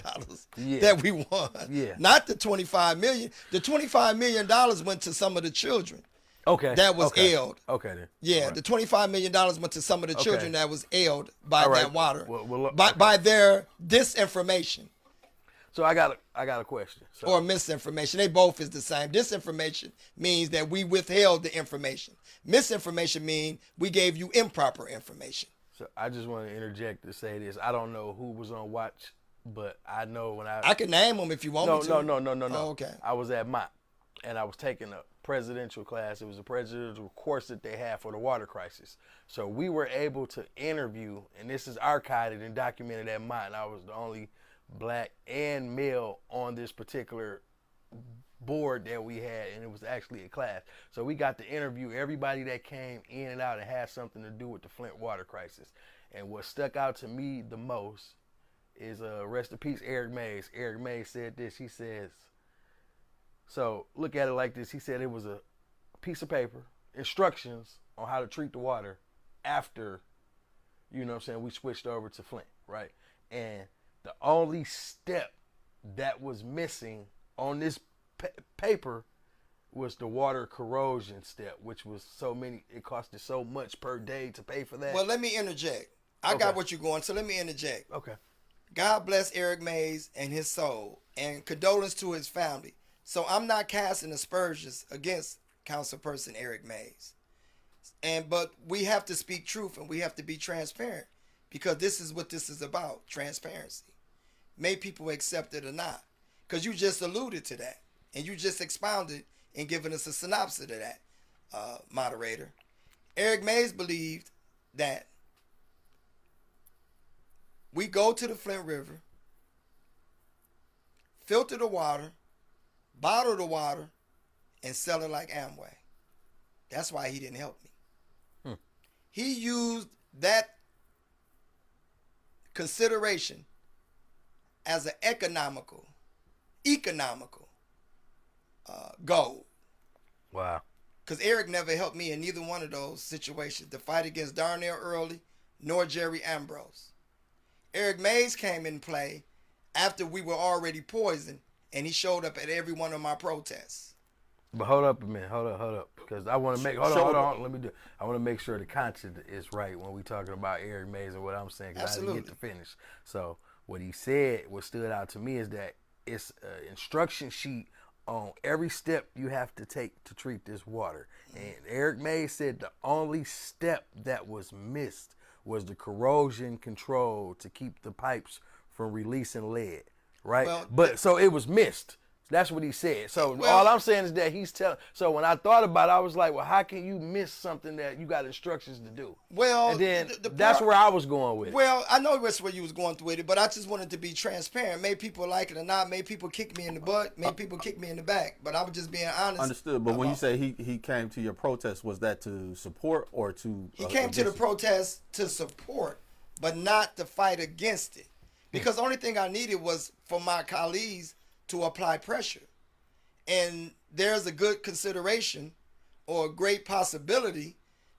Yeah. that we won? Yeah. Not the $25 million. The $25 million went to some of the children Okay. that was okay. ailed. Okay then. Yeah, All right. the $25 million went to some of the children that was ailed by All right. that water, Well, by their disinformation So I got a question. So, or misinformation. They both is the same. Disinformation means that we withheld the information. Misinformation means we gave you improper information. so I just want to interject to say this. I don't know who was on watch, but I know when I can name them if you want me to. No. Oh, okay. I was at Mott, and I was taking a presidential class. It was a presidential course that they had for the water crisis. So we were able to interview, and this is archived and documented at Mott, and I was the only black and male on this particular board that we had, and it was actually a class. So we got to interview everybody that came in and out and had something to do with the Flint water crisis. And what stuck out to me the most is rest in peace, Eric Mays. Eric Mays said this. He says, so look at it like this. He said it was a piece of paper, instructions on how to treat the water after, you know what I'm saying, we switched over to Flint, right? And the only step that was missing on this paper was the water corrosion step, which was it costed so much per day to pay for that. Well, let me interject. I got what you're going, so let me interject. Okay. God bless Eric Mays and his soul, and condolence to his family. So I'm not casting aspersions against Councilperson Eric Mays. But we have to speak truth and we have to be transparent, because this is what this is about, transparency. May people accept it or not. Because you just alluded to that. And you just expounded and given us a synopsis of that, moderator. Eric Mays believed that we go to the Flint River, filter the water, bottle the water, and sell it like Amway. That's why he didn't help me. He used that consideration as an economical goal. Wow. Because Eric never helped me in neither one of those situations, the fight against Darnell Early nor Jerry Ambrose. Eric Mays came in play after we were already poisoned, and he showed up at every one of my protests. But hold up a minute, hold up, because I want to make hold on. Let me do. I want to make sure the content is right when we talking about Eric Mays and what I'm saying, because I didn't get to finish. So what he said, what stood out to me, is that it's an instruction sheet on every step you have to take to treat this water. And Eric Mays said the only step that was missed was the corrosion control to keep the pipes from releasing lead, right? Well, so it was missed. That's what he said. So all I'm saying is that he's telling. So when I thought about it, I was like, well, how can you miss something that you got instructions to do? Well, and then that's where I was going with it. Well, I know that's where you was going with it, but I just wanted to be transparent. May people like it or not. May people kick me in the butt. May people kick me in the back. But I was just being honest. Understood. But when you say he came to your protest, was that to support or to? He came to the protest to support, but not to fight against it. Because the only thing I needed was for my colleagues to apply pressure. And there's a good consideration or a great possibility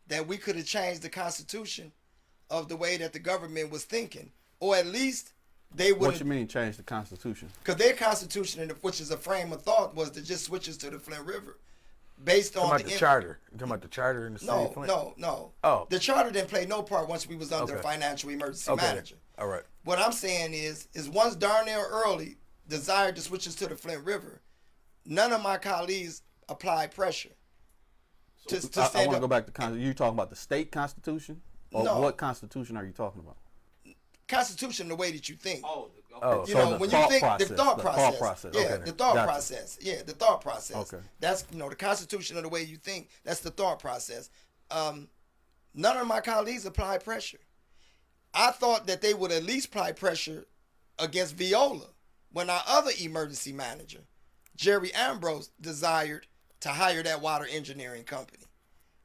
that we could have changed the Constitution of the way that the government was thinking. Or at least they would. What you mean change the Constitution? Because their Constitution, which is a frame of thought, was to just switch us to the Flint River. Based on the charter. You talking about the charter in the city of Flint? No. Oh. The charter didn't play no part once we was under financial emergency manager. All right. What I'm saying is once Darnell Early desired to switch us to the Flint River, none of my colleagues applied pressure. I want to go back to you talking about the state constitution, or what constitution are you talking about? Constitution, the way that you think. You know, when you think the thought process. Yeah, okay. the thought process. Yeah, the thought process. Okay. That's the Constitution of the way you think. That's the thought process. None of my colleagues applied pressure. I thought that they would at least apply pressure against Viola when our other emergency manager, Jerry Ambrose, desired to hire that water engineering company.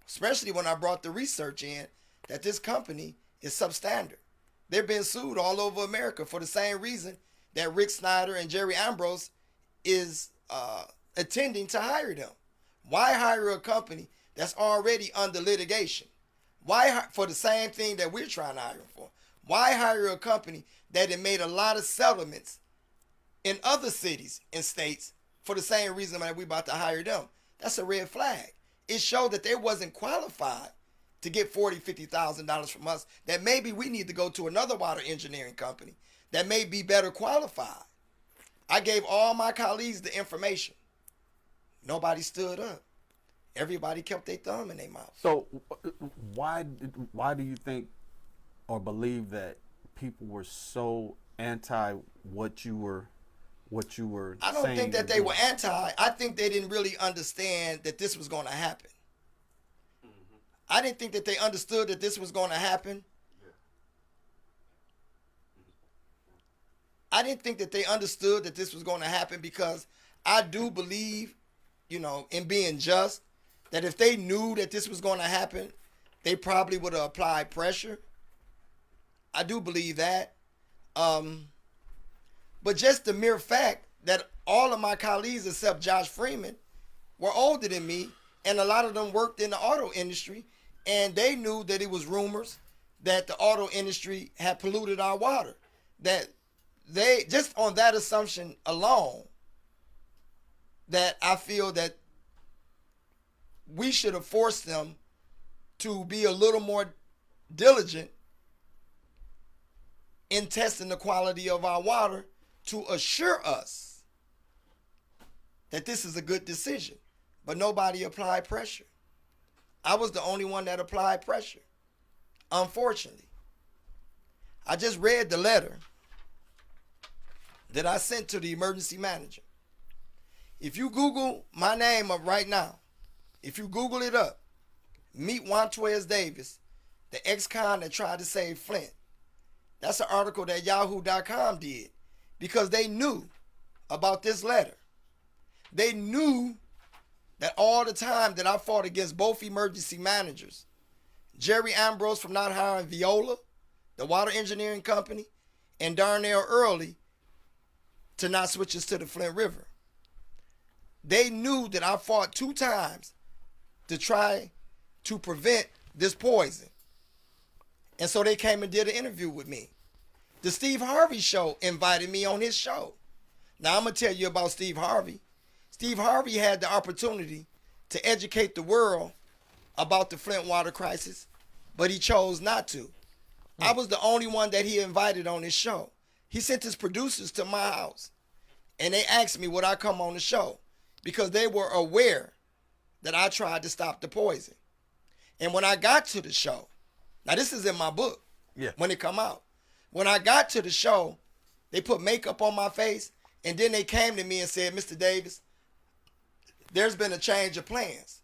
Especially when I brought the research in that this company is substandard. They're being sued all over America for the same reason that Rick Snyder and Jerry Ambrose is attending to hire them. Why hire a company that's already under litigation? Why, for the same thing that we're trying to hire them for? Why hire a company that had made a lot of settlements in other cities and states for the same reason that we about to hire them? That's a red flag. It showed that they wasn't qualified to get $40,000, $50,000 from us, that maybe we need to go to another water engineering company that may be better qualified. I gave all my colleagues the information. Nobody stood up. Everybody kept their thumb in their mouth. So why do you think or believe that people were so anti what you were I don't think that they were anti. I think they didn't really understand that this was going to happen. Mm-hmm. I didn't think that they understood that this was going to happen. Yeah. I didn't think that they understood that this was going to happen, because I do believe, in being just, that if they knew that this was going to happen, they probably would have applied pressure. I do believe that. But just the mere fact that all of my colleagues except Josh Freeman were older than me, and a lot of them worked in the auto industry, and they knew that it was rumors that the auto industry had polluted our water. That they, just on that assumption alone, that I feel that we should have forced them to be a little more diligent in testing the quality of our water to assure us that this is a good decision. But nobody applied pressure. I was the only one that applied pressure, unfortunately. I just read the letter that I sent to the emergency manager. If you Google my name up right now, if you Google it up, meet WANTWAZ Davis, the ex-con that tried to save Flint. That's an article that Yahoo.com did, because they knew about this letter. They knew that all the time that I fought against both emergency managers, Jerry Ambrose from not hiring Viola, the water engineering company, and Darnell Early to not switch us to the Flint River. They knew that I fought 2 times to try to prevent this poison. And so they came and did an interview with me. The Steve Harvey show invited me on his show. Now I'm going to tell you about Steve Harvey. Steve Harvey had the opportunity to educate the world about the Flint water crisis, but he chose not to. I was the only one that he invited on his show. He sent his producers to my house, and they asked me would I come on the show, because they were aware that I tried to stop the poison. And when I got to the show, now this is in my book, when it come out. When I got to the show, they put makeup on my face, and then they came to me and said, Mr. Davis, there's been a change of plans.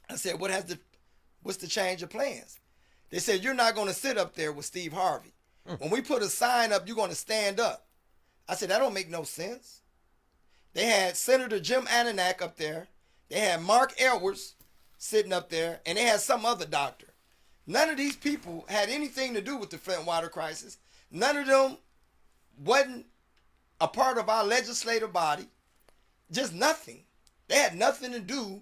I said, what's the change of plans? They said, you're not going to sit up there with Steve Harvey. When we put a sign up, you're going to stand up. I said, that don't make no sense. They had Senator Jim Ananak up there. They had Mark Edwards sitting up there, and they had some other doctor. None of these people had anything to do with the Flint water crisis. None of them wasn't a part of our legislative body. Just nothing. They had nothing to do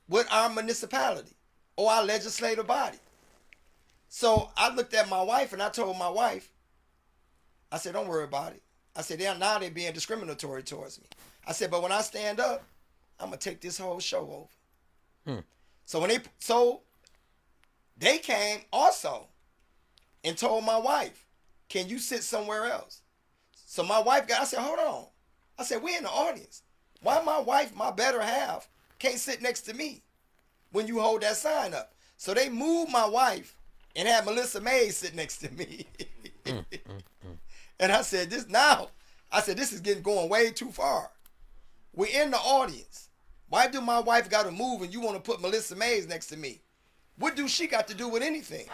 with our municipality or our legislative body. So I looked at my wife and I told my wife, I said, don't worry about it. I said, now they're being discriminatory towards me. I said, but when I stand up, I'm going to take this whole show over. So they came also and told my wife, can you sit somewhere else? So my wife I said, hold on. I said, we're in the audience. Why my wife, my better half, can't sit next to me when you hold that sign up? So they moved my wife and had Melissa Mays sit next to me. And I said, this is going way too far. We're in the audience. Why do my wife got to move and you want to put Melissa Mays next to me? What do she got to do with anything?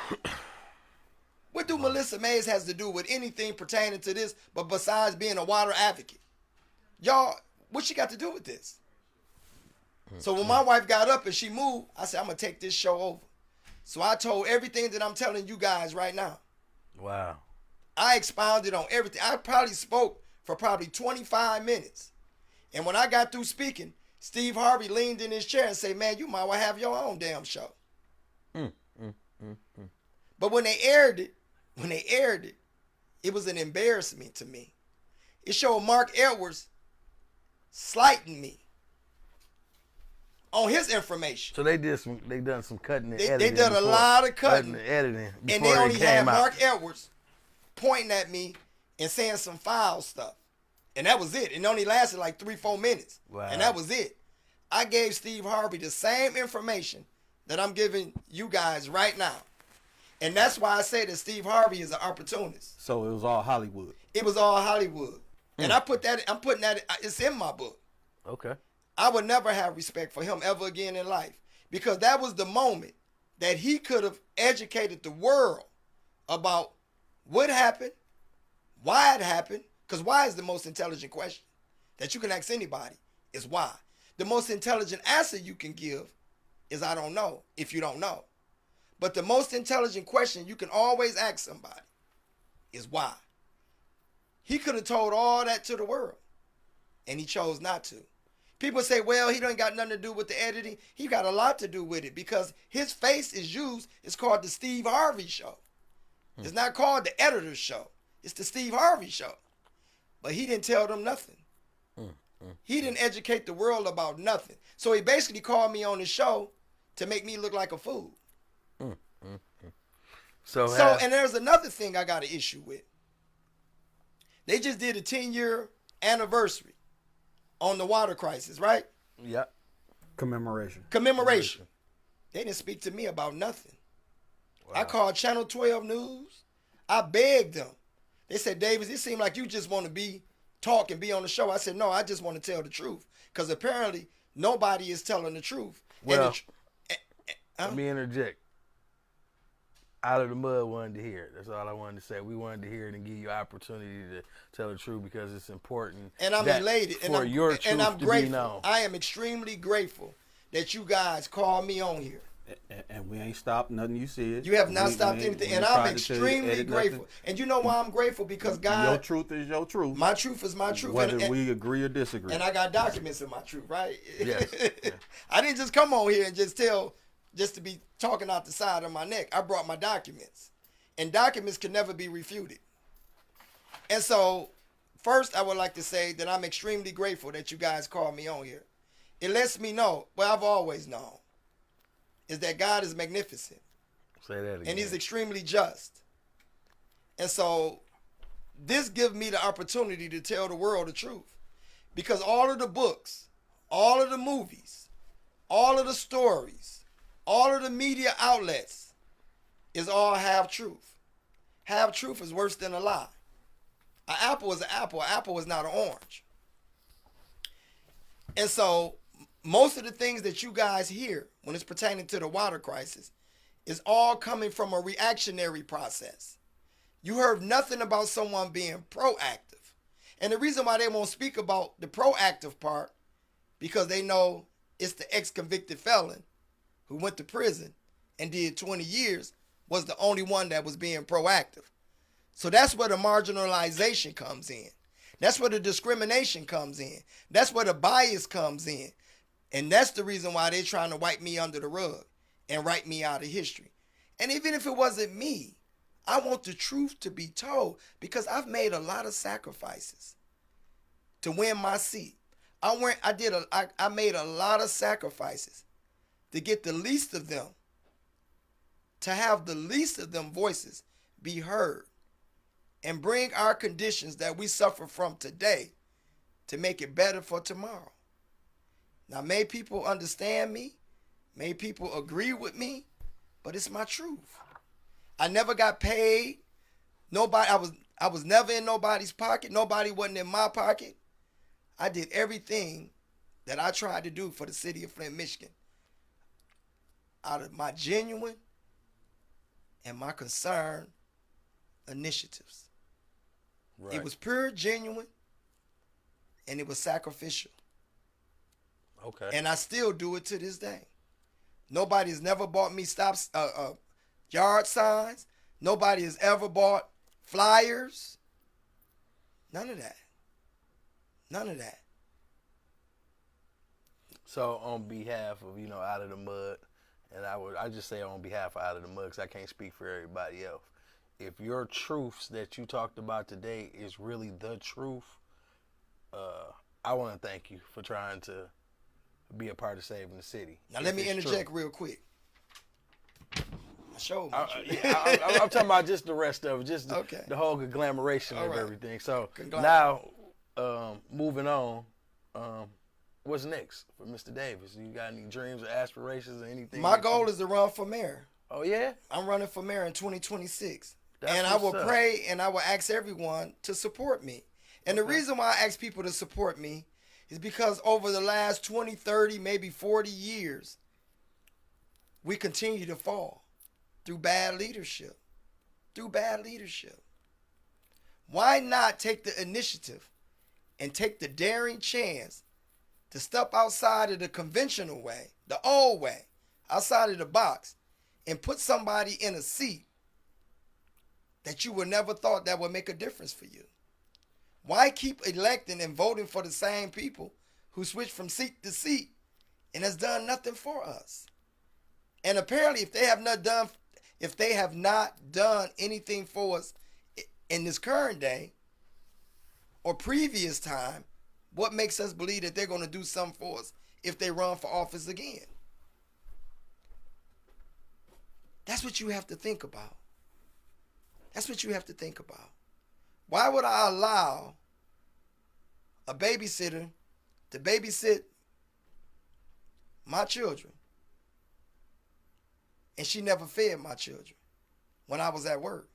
What do Melissa Mays has to do with anything pertaining to this, but besides being a water advocate? Y'all, what she got to do with this? So when my wife got up and she moved, I said, I'm going to take this show over. So I told everything that I'm telling you guys right now. Wow. I expounded on everything. I probably spoke for probably 25 minutes. And when I got through speaking, Steve Harvey leaned in his chair and said, man, you might well have your own damn show. But when they aired it, when they aired it, it was an embarrassment to me. It showed Mark Edwards slighting me on his information. So they done some cutting and They editing. did a lot of cutting and editing before and they only it had came out. Mark Edwards pointing at me and saying some foul stuff. And that was it. It only lasted like 3-4 minutes. Wow. And that was it. I gave Steve Harvey the same information that I'm giving you guys right now. And that's why I say that Steve Harvey is an opportunist. So it was all Hollywood. It was all Hollywood. And I'm putting that, it's in my book. Okay. I would never have respect for him ever again in life, because that was the moment that he could have educated the world about what happened, why it happened, because why is the most intelligent question that you can ask anybody, is why. The most intelligent answer you can give is I don't know, if you don't know. But the most intelligent question you can always ask somebody is why. He could have told all that to the world, and he chose not to. People say, well, he don't got nothing to do with the editing. He got a lot to do with it, because his face is used. It's called the Steve Harvey Show. It's not called the Editor's Show. It's the Steve Harvey Show. But he didn't tell them nothing. He didn't educate the world about nothing. So he basically called me on the show to make me look like a fool. So And there's another thing I got an issue with. They just did a 10-year anniversary on the water crisis, right? Yep. Commemoration. They didn't speak to me about nothing. Wow. I called Channel 12 News. I begged them. They said, Davis, it seemed like you just want to talk and be on the show. I said, no, I just want to tell the truth. Because apparently nobody is telling the truth. Well, let me interject. Out of the Mud wanted to hear it. That's all I wanted to say. We wanted to hear it and give you opportunity to tell the truth, because it's important. And I'm elated. For your truth and I'm to grateful. be known. I am extremely grateful that you guys called me on here. And we ain't stopped nothing you said. You have not stopped anything. And I'm extremely grateful. Nothing. And you know why I'm grateful? Because God. Your truth is your truth. My truth is my truth. Whether we agree or disagree. And I got documents of my truth, right? Yes. Yeah. I didn't just come on here and just to be talking out the side of my neck. I brought my documents. And documents can never be refuted. And so, first I would like to say that I'm extremely grateful that you guys called me on here. It lets me know, well, I've always known, is that God is magnificent. Say that again. And he's extremely just. And so, this gives me the opportunity to tell the world the truth. Because all of the books, all of the movies, all of the stories, all of the media outlets is all half truth. Half truth is worse than a lie. An apple is an apple. An apple is not an orange. And so, most of the things that you guys hear when it's pertaining to the water crisis is all coming from a reactionary process. You heard nothing about someone being proactive. And the reason why they won't speak about the proactive part, because they know it's the ex-convicted felon who went to prison and did 20 years was the only one that was being proactive. So that's where the marginalization comes in. That's where the discrimination comes in. That's where the bias comes in. And that's the reason why they're trying to wipe me under the rug and write me out of history. And even if it wasn't me, I want the truth to be told, because I've made a lot of sacrifices to win my seat. I made a lot of sacrifices to get the least of them, to have the least of them voices be heard, and bring our conditions that we suffer from today to make it better for tomorrow. Now, may people understand me, may people agree with me, but it's my truth. I never got paid. Nobody, I was never in nobody's pocket. Nobody wasn't in my pocket. I did everything that I tried to do for the city of Flint, Michigan, out of my genuine and my concern initiatives. Right. It was pure, genuine, and it was sacrificial. Okay. And I still do it to this day. Nobody has never bought me yard signs. Nobody has ever bought flyers. None of that. None of that. So on behalf of, Out of the Mud, and I just say on behalf of Out of the Mud, because I can't speak for everybody else, if your truths that you talked about today is really the truth, I want to thank you for trying to be a part of saving the city. Now let me interject real quick. I'm talking about just the rest of it, just the whole conglomeration of everything. So now, moving on, what's next for Mr. Davis? You got any dreams or aspirations or anything? My goal is to run for mayor. Oh, yeah? I'm running for mayor in 2026. And I will pray and I will ask everyone to support me. And the reason why I ask people to support me is because over the last 20, 30, maybe 40 years, we continue to fall through bad leadership. Why not take the initiative and take the daring chance to step outside of the conventional way, the old way, outside of the box, and put somebody in a seat that you would never thought that would make a difference for you? Why keep electing and voting for the same people who switch from seat to seat and has done nothing for us? And apparently, if they have not done anything for us in this current day or previous time, what makes us believe that they're going to do something for us if they run for office again? That's what you have to think about. Why would I allow a babysitter to babysit my children and she never fed my children when I was at work?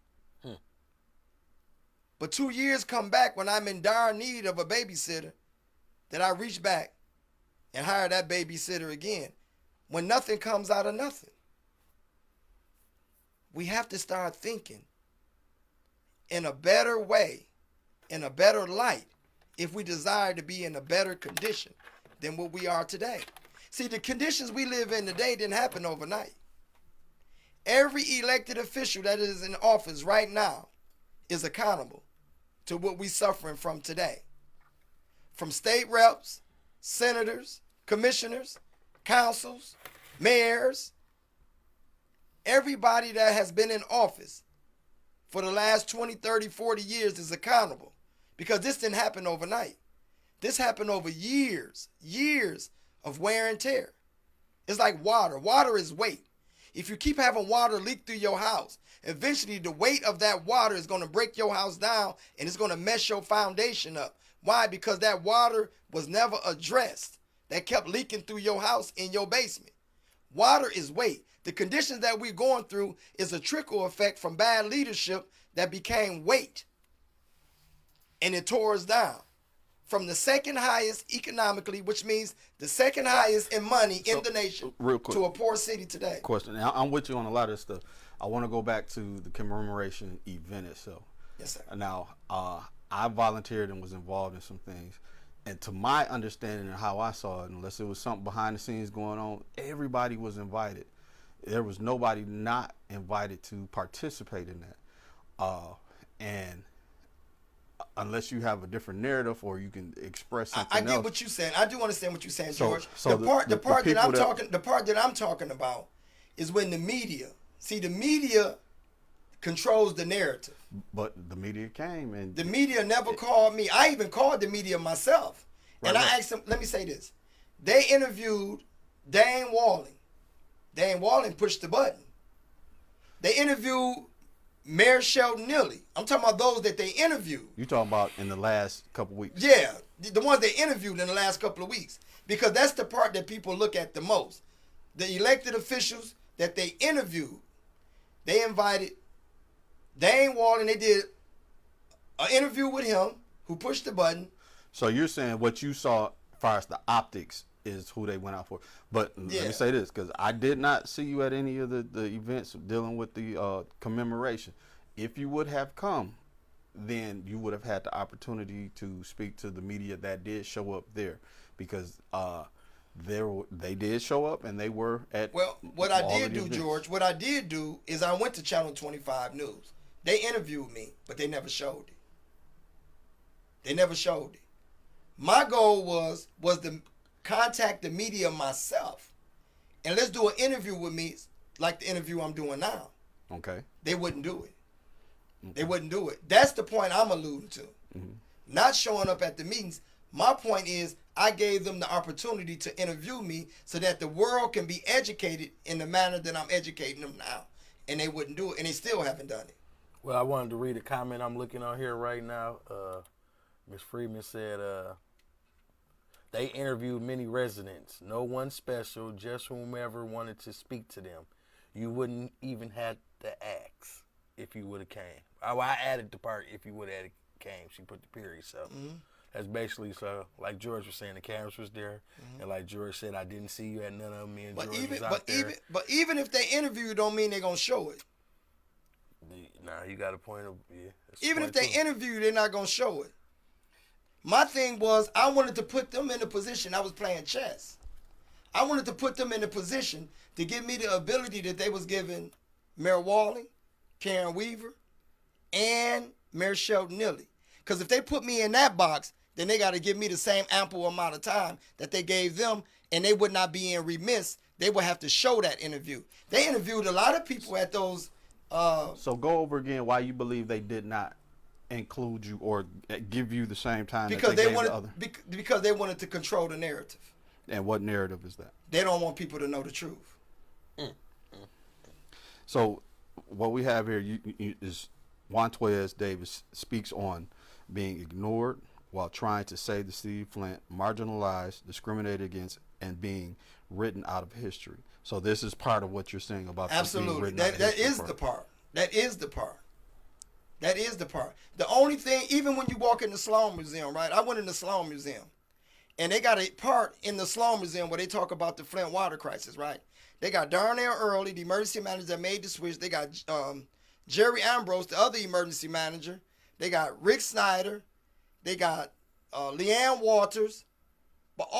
But 2 years come back when I'm in dire need of a babysitter that I reach back and hire that babysitter again when nothing comes out of nothing. We have to start thinking in a better way, in a better light, if we desire to be in a better condition than what we are today. See, the conditions we live in today didn't happen overnight. Every elected official that is in office right now is accountable to what we're suffering from today. From state reps, senators, commissioners, councils, mayors, everybody that has been in office for the last 20, 30, 40 years is accountable, because this didn't happen overnight. This happened over years of wear and tear. It's like water. Water is weight. If you keep having water leak through your house, eventually the weight of that water is going to break your house down and it's going to mess your foundation up. Why? Because that water was never addressed. That kept leaking through your house in your basement. Water is weight. The conditions that we're going through is a trickle effect from bad leadership that became weight. And it tore us down. From the second highest economically, which means the second highest in money in the nation, real quick, to a poor city today. Question. Now, I'm with you on a lot of stuff. I want to go back to the commemoration event itself. Yes, sir. Now, I volunteered and was involved in some things. And to my understanding and how I saw it, unless it was something behind the scenes going on, everybody was invited. There was nobody not invited to participate in that. And unless you have a different narrative or you can express something else. I get what you're saying. I do understand what you're saying, George. So the part that I'm talking about is when the media, the media controls the narrative. But the media came and the media never called me. I even called the media myself. And I asked them, let me say this. They interviewed Dan Walling. Dan Walling pushed the button. They interviewed Mayor Sheldon Neely. I'm talking about those that they interviewed. You talking about in the last couple of weeks? Yeah, the ones they interviewed in the last couple of weeks. Because that's the part that people look at the most. The elected officials that they interviewed, they invited Dan Walling. They did an interview with him, who pushed the button. So you're saying what you saw as far as the optics is who they went out for. But let me say this, because I did not see you at any of the events dealing with the commemoration. If you would have come, then you would have had the opportunity to speak to the media that did show up there, because they did show up and they were at. Well, what I did do, George, what I did do is I went to Channel 25 News. They interviewed me, but they never showed it. My goal was to contact the media myself and let's do an interview with me like the interview I'm doing now. Okay. They wouldn't do it. They wouldn't do it. That's the point I'm alluding to. Not showing up at the meetings. My point is I gave them the opportunity to interview me so that the world can be educated in the manner that I'm educating them now. And they wouldn't do it, and they still haven't done it. Well, I wanted to read a comment I'm looking on here right now. Ms. Freeman said, they interviewed many residents. No one special, just whomever wanted to speak to them. You wouldn't even have to ask if you would have came. I added the part, if you would have came. She put the period, so that's basically, so like George was saying, the cameras was there, and like George said, I didn't see you at none of them. Me and George was out there. Even if they interview you, don't mean they're gonna show it. Nah, you got a point of, yeah. Even if they interview you, they're not gonna show it. My thing was, I wanted to put them in a position. I was playing chess. I wanted to put them in a position to give me the ability that they was giving Mayor Walling, Karen Weaver, and Mayor Sheldon Neely. Because if they put me in that box, then they got to give me the same ample amount of time that they gave them, and they would not be in remiss. They would have to show that interview. They interviewed a lot of people at those. So go over again why you believe they did not include you or give you the same time because that they they gave wanted the other. Because they wanted to control the narrative. And what narrative is that? They don't want people to know the truth. So what we have here is WANTWAZ Davis speaks on being ignored while trying to save the city of Flint, marginalized, discriminated against, and being written out of history. So this is part of what you're saying about absolutely. Being written That is the part. That is the part. That is the part. The only thing, even when you walk in the Sloan Museum, right? I went in the Sloan Museum, and they got a part in the Sloan Museum where they talk about the Flint water crisis, right? They got Darnell Early, the emergency manager that made the switch. They got Jerry Ambrose, the other emergency manager. They got Rick Snyder. They got Leanne Walters. But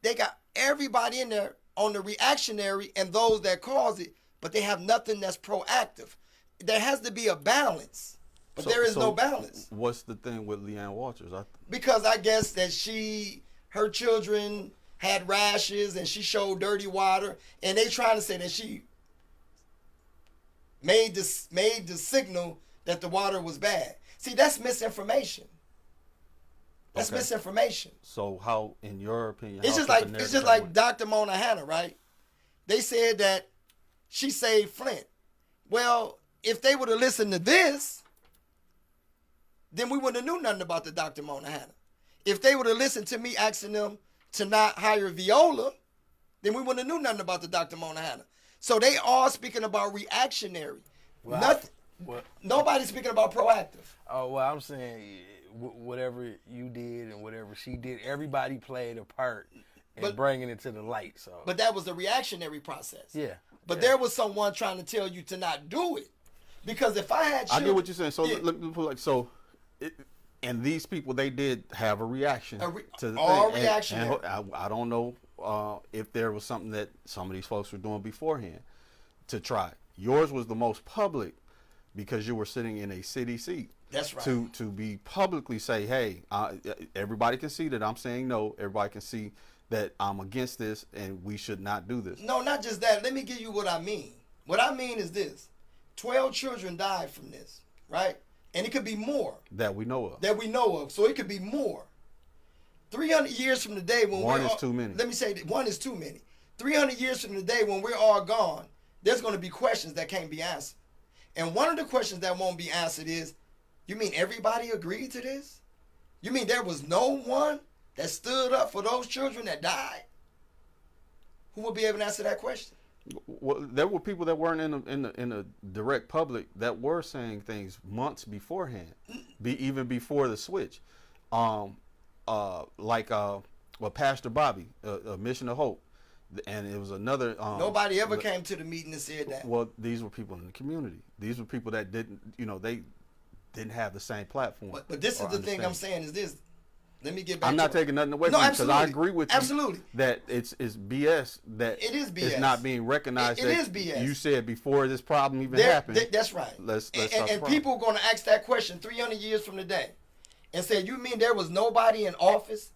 they got everybody in there on the reactionary and those that cause it, but they have nothing that's proactive. There has to be a balance, but there is no balance. What's the thing with Leanne Walters? Because I guess that her children had rashes and she showed dirty water, and they trying to say that she made the signal that the water was bad. See, that's misinformation. That's misinformation. So how, in your opinion, it's just like Dr. Mona Hanna, right? They said that she saved Flint. Well, if they would have listened to this, then we wouldn't have knew nothing about the Dr. Mona Hanna. If they would have listened to me asking them to not hire Viola, then we wouldn't have knew nothing about the Dr. Mona Hanna. So they are speaking about reactionary. Well, Nobody's speaking about proactive. Oh, well, I'm saying whatever you did and whatever she did, everybody played a part in bringing it to the light. So, but that was the reactionary process. Yeah. But there was someone trying to tell you to not do it. Because if I had children, I get what you're saying. So, let me put and these people, they did have a reaction to the all thing. reactionary. And I don't know if there was something that some of these folks were doing beforehand to try. Yours was the most public because you were sitting in a city seat. That's right. To be publicly say, hey, everybody can see that I'm saying no. Everybody can see that I'm against this and we should not do this. No, not just that. Let me give you what I mean. What I mean is this. 12 children died from this, right? And it could be more. That we know of. So it could be more. 300 years from the day when one is too many. Let me say that one is too many. 300 years from the day when we're all gone, there's going to be questions that can't be answered. And one of the questions that won't be answered is, you mean everybody agreed to this? You mean there was no one that stood up for those children that died? Who will be able to answer that question? Well, there were people that weren't in the direct public that were saying things months beforehand, even before the switch, like Pastor Bobby, Mission of Hope, and it was another. Nobody ever came to the meeting and said that. Well, these were people in the community. These were people that didn't, they didn't have the same platform. But this is the thing I'm saying is this. Let me get back. I'm not taking nothing away from you because I agree with you that it's BS that it is BS. It's not being recognized. It is BS. You said before this problem even happened. That's right. Let's and people are going to ask that question 300 years from today and say, you mean there was nobody in office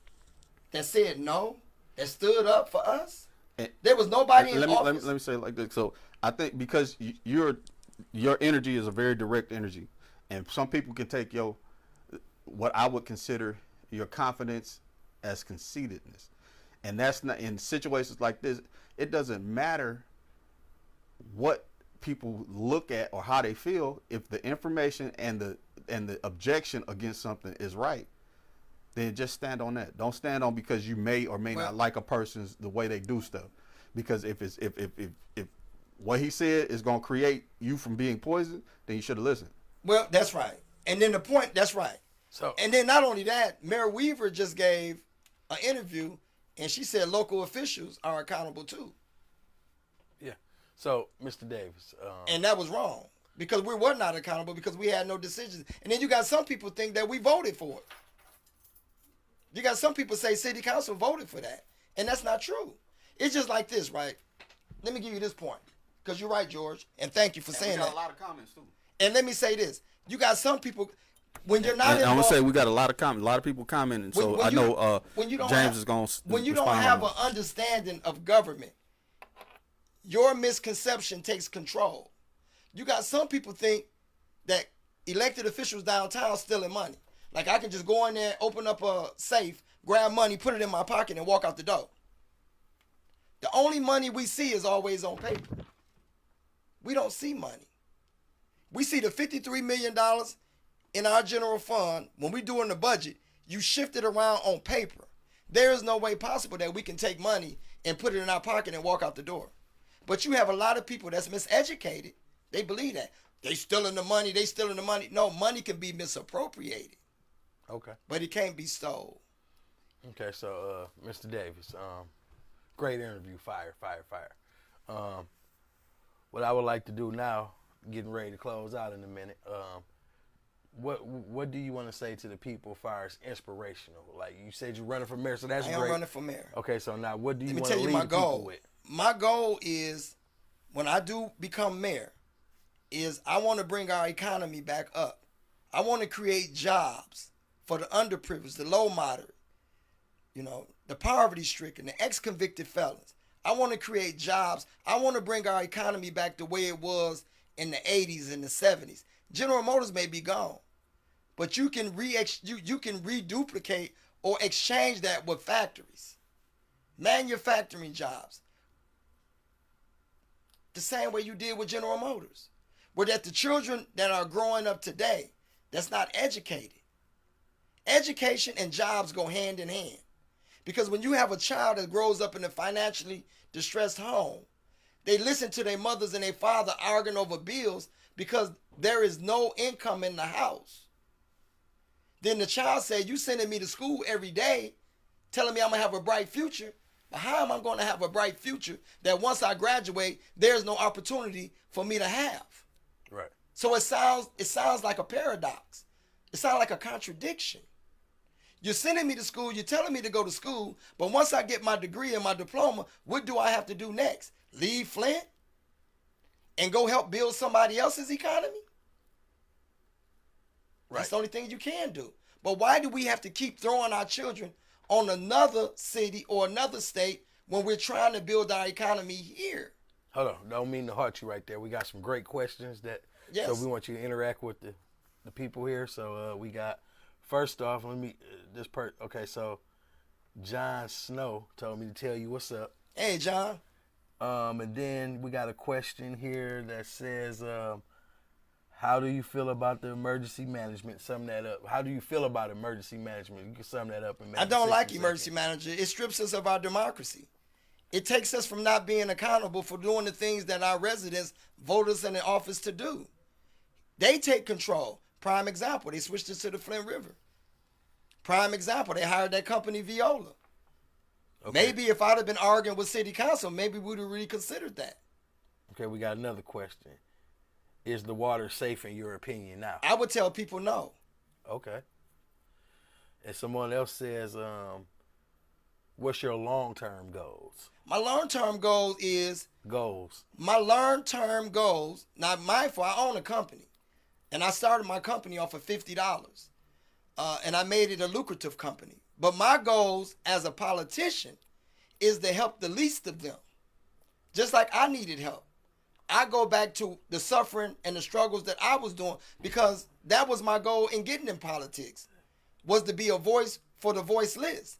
that said no, that stood up for us? There was nobody in office. Let me say it like this. So I think because your energy is a very direct energy, And some people can take what I would consider your confidence as conceitedness. And that's not, in situations like this, it doesn't matter what people look at or how they feel. If the information and the objection against something is right, then just stand on that. Don't stand on because you may or may not like a person's the way they do stuff. Because if what he said is going to create you from being poisoned, then you should have listened. Well, that's right. And then the point, that's right. So, and then not only that, Mayor Weaver just gave an interview, and she said local officials are accountable too. Yeah. So, Mr. Davis. And that was wrong because we were not accountable because we had no decisions. And then you got some people think that we voted for it. You got some people say city council voted for that, and that's not true. It's just like this, right? Let me give you this point because you're right, George, and thank you for saying that. We got a lot of comments too. And let me say this: you got some people. When you're not, I'm gonna say we got a lot of comments, a lot of people commenting. So I know James is gonna. When you don't have an understanding of government, your misconception takes control. You got some people think that elected officials downtown stealing money. Like I can just go in there, open up a safe, grab money, put it in my pocket, and walk out the door. The only money we see is always on paper. We don't see money. We see the $53 million in our general fund. When we're doing the budget, you shift it around on paper. There is no way possible that we can take money and put it in our pocket and walk out the door. But you have a lot of people that's miseducated. They believe that. They stealing the money. They stealing the money. No, money can be misappropriated. Okay. But it can't be stole. Okay, so Mr. Davis, great interview. Fire. What I would like to do now, getting ready to close out in a minute. What do you want to say to the people as far as inspirational? Like you said, you're running for mayor, so that's great. I am running for mayor. Okay, so now what do you Let me want to tell you leave my people goal. with? My goal is, when I do become mayor, is I want to bring our economy back up. I want to create jobs for the underprivileged, the low moderate, the poverty-stricken, the ex-convicted felons. I want to create jobs. I want to bring our economy back the way it was in the 80s and the 70s. General Motors may be gone, but you can reduplicate or exchange that with factories, manufacturing jobs. The same way you did with General Motors, where that the children that are growing up today that's not educated. Education and jobs go hand in hand. Because when you have a child that grows up in a financially distressed home, they listen to their mothers and their father arguing over bills because there is no income in the house. Then the child said, you sending me to school every day, telling me I'm going to have a bright future. But how am I going to have a bright future that once I graduate, there's no opportunity for me to have? Right. So it sounds like a paradox. It sounds like a contradiction. You're sending me to school, you're telling me to go to school, but once I get my degree and my diploma, what do I have to do next? Leave Flint and go help build somebody else's economy? Right. That's the only thing you can do. But why do we have to keep throwing our children on another city or another state when we're trying to build our economy here? Hold on. Don't mean to hurt you right there. We got some great questions so we want you to interact with the people here. So we got, first off, okay, so John Snow told me to tell you what's up. Hey, John. And then we got a question here that says, how do you feel about the emergency management? Sum that up. How do you feel about emergency management? You can sum that up. I don't like emergency management. It strips us of our democracy. It takes us from not being accountable for doing the things that our residents vote us in the office to do. They take control. Prime example, they switched us to the Flint River. Prime example, they hired that company Viola. Okay. Maybe if I'd have been arguing with city council, maybe we'd have reconsidered that. Okay, we got another question. Is the water safe in your opinion now? I would tell people no. Okay. And someone else says, what's your long-term goals? My long-term goal is... My long-term goals, not mindful, I own a company. And I started my company off of $50. And I made it a lucrative company. But my goals as a politician is to help the least of them. Just like I needed help. I go back to the suffering and the struggles that I was doing, because that was my goal in getting in politics, was to be a voice for the voiceless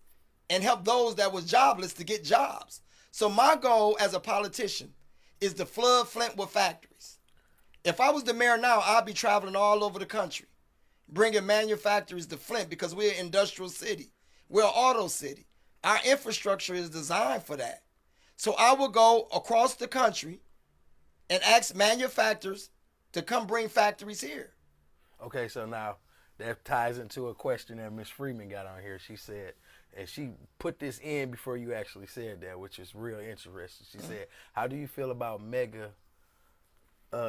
and help those that was jobless to get jobs. So my goal as a politician is to flood Flint with factories. If I was the mayor now, I'd be traveling all over the country, bringing manufacturers to Flint, because we're an industrial city. We're an auto city. Our infrastructure is designed for that. So I will go across the country and ask manufacturers to come bring factories here. Okay, so now that ties into a question that Ms. Freeman got on here. She said, and she put this in before you actually said that, which is real interesting. She said, how do you feel about mega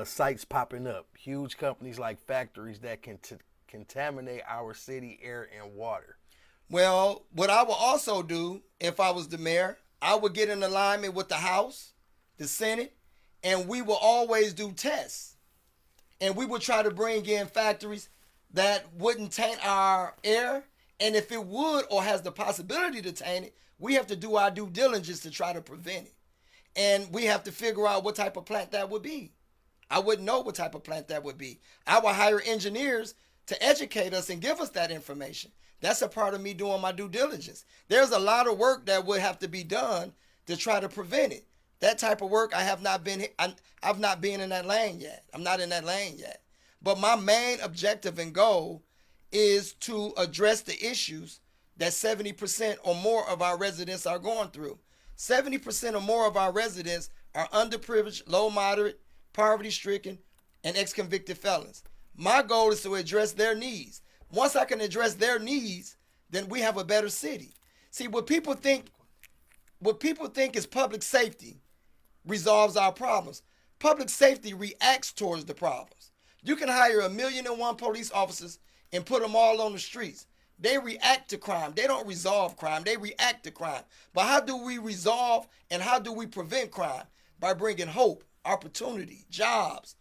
sites popping up? Huge companies like factories that can contaminate our city air and water. Well, what I would also do if I was the mayor, I would get in alignment with the House, the Senate, and we will always do tests. And we will try to bring in factories that wouldn't taint our air. And if it would or has the possibility to taint it, we have to do our due diligence to try to prevent it. And we have to figure out what type of plant that would be. I wouldn't know what type of plant that would be. I would hire engineers to educate us and give us that information. That's a part of me doing my due diligence. There's a lot of work that would have to be done to try to prevent it. That type of work, I've not been in that lane yet. I'm not in that lane yet. But my main objective and goal is to address the issues that 70% or more of our residents are going through. 70% or more of our residents are underprivileged, low, moderate, poverty-stricken, and ex-convicted felons. My goal is to address their needs. Once I can address their needs, then we have a better city. See, what people think is public safety resolves our problems. Public safety reacts towards the problems. You can hire 1,000,001 police officers and put them all on the streets. They react to crime. They don't resolve crime. They react to crime. But how do we resolve and how do we prevent crime? By bringing hope, opportunity, jobs,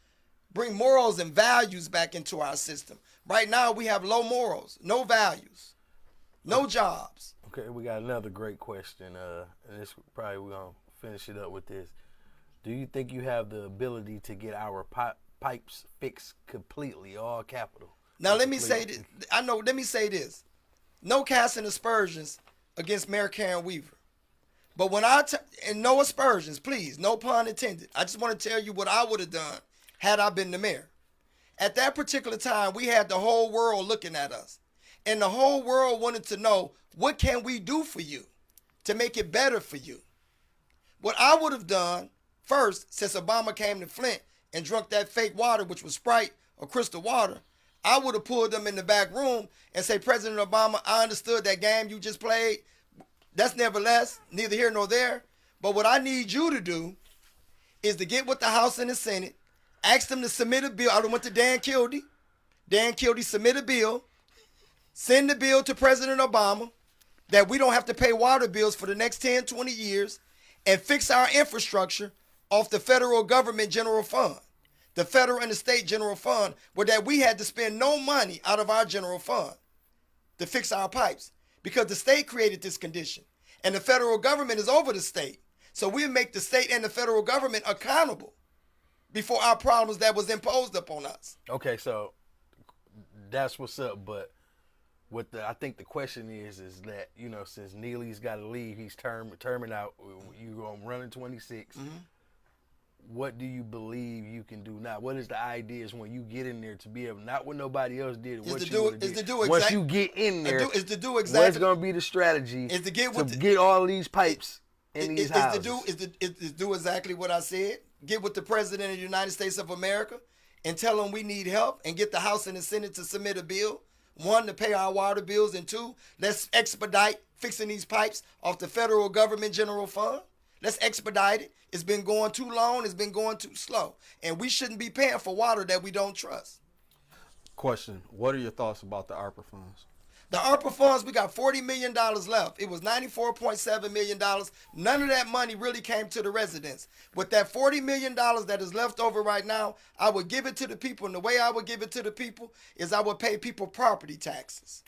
bring morals and values back into our system. Right now we have low morals, no values, no jobs. Okay, we got another great question. And this probably we're gonna finish it up with this. Do you think you have the ability to get our pipes fixed completely, all capital? Now let me say this. Let me say this. No casting aspersions against Mayor Karen Weaver. But when and no aspersions, please, no pun intended. I just want to tell you what I would have done had I been the mayor. At that particular time, we had the whole world looking at us. And the whole world wanted to know, what can we do for you to make it better for you? What I would have done first, since Obama came to Flint and drunk that fake water, which was Sprite or crystal water, I would have pulled them in the back room and say, President Obama, I understood that game you just played. That's nevertheless neither here nor there. But what I need you to do is to get with the House and the Senate, ask them to submit a bill. I went to Dan Kildee. Dan Kildee submit a bill, send the bill to President Obama that we don't have to pay water bills for the next 10, 20 years, and fix our infrastructure off the federal government general fund, the federal and the state general fund, where that we had to spend no money out of our general fund to fix our pipes because the state created this condition and the federal government is over the state. So we make the state and the federal government accountable before our problems that was imposed upon us. Okay, so that's what's up. But I think the question is that, since Neely's got to leave, he's terming out. You gonna run in 26. Mm-hmm. What do you believe you can do now? What is the ideas when you get in there to be able, not what nobody else did, once you get in there, is to do exactly what's going to be the strategy is to get all these pipes in these houses? Is to do exactly what I said. Get with the President of the United States of America and tell him we need help and get the House and the Senate to submit a bill. 1, to pay our water bills, and 2, let's expedite fixing these pipes off the federal government general fund. Let's expedite it. It's been going too long. It's been going too slow. And we shouldn't be paying for water that we don't trust. Question, what are your thoughts about the ARPA funds? The ARPA funds, we got $40 million left. It was $94.7 million. None of that money really came to the residents. With that $40 million that is left over right now, I would give it to the people. And the way I would give it to the people is I would pay people property taxes.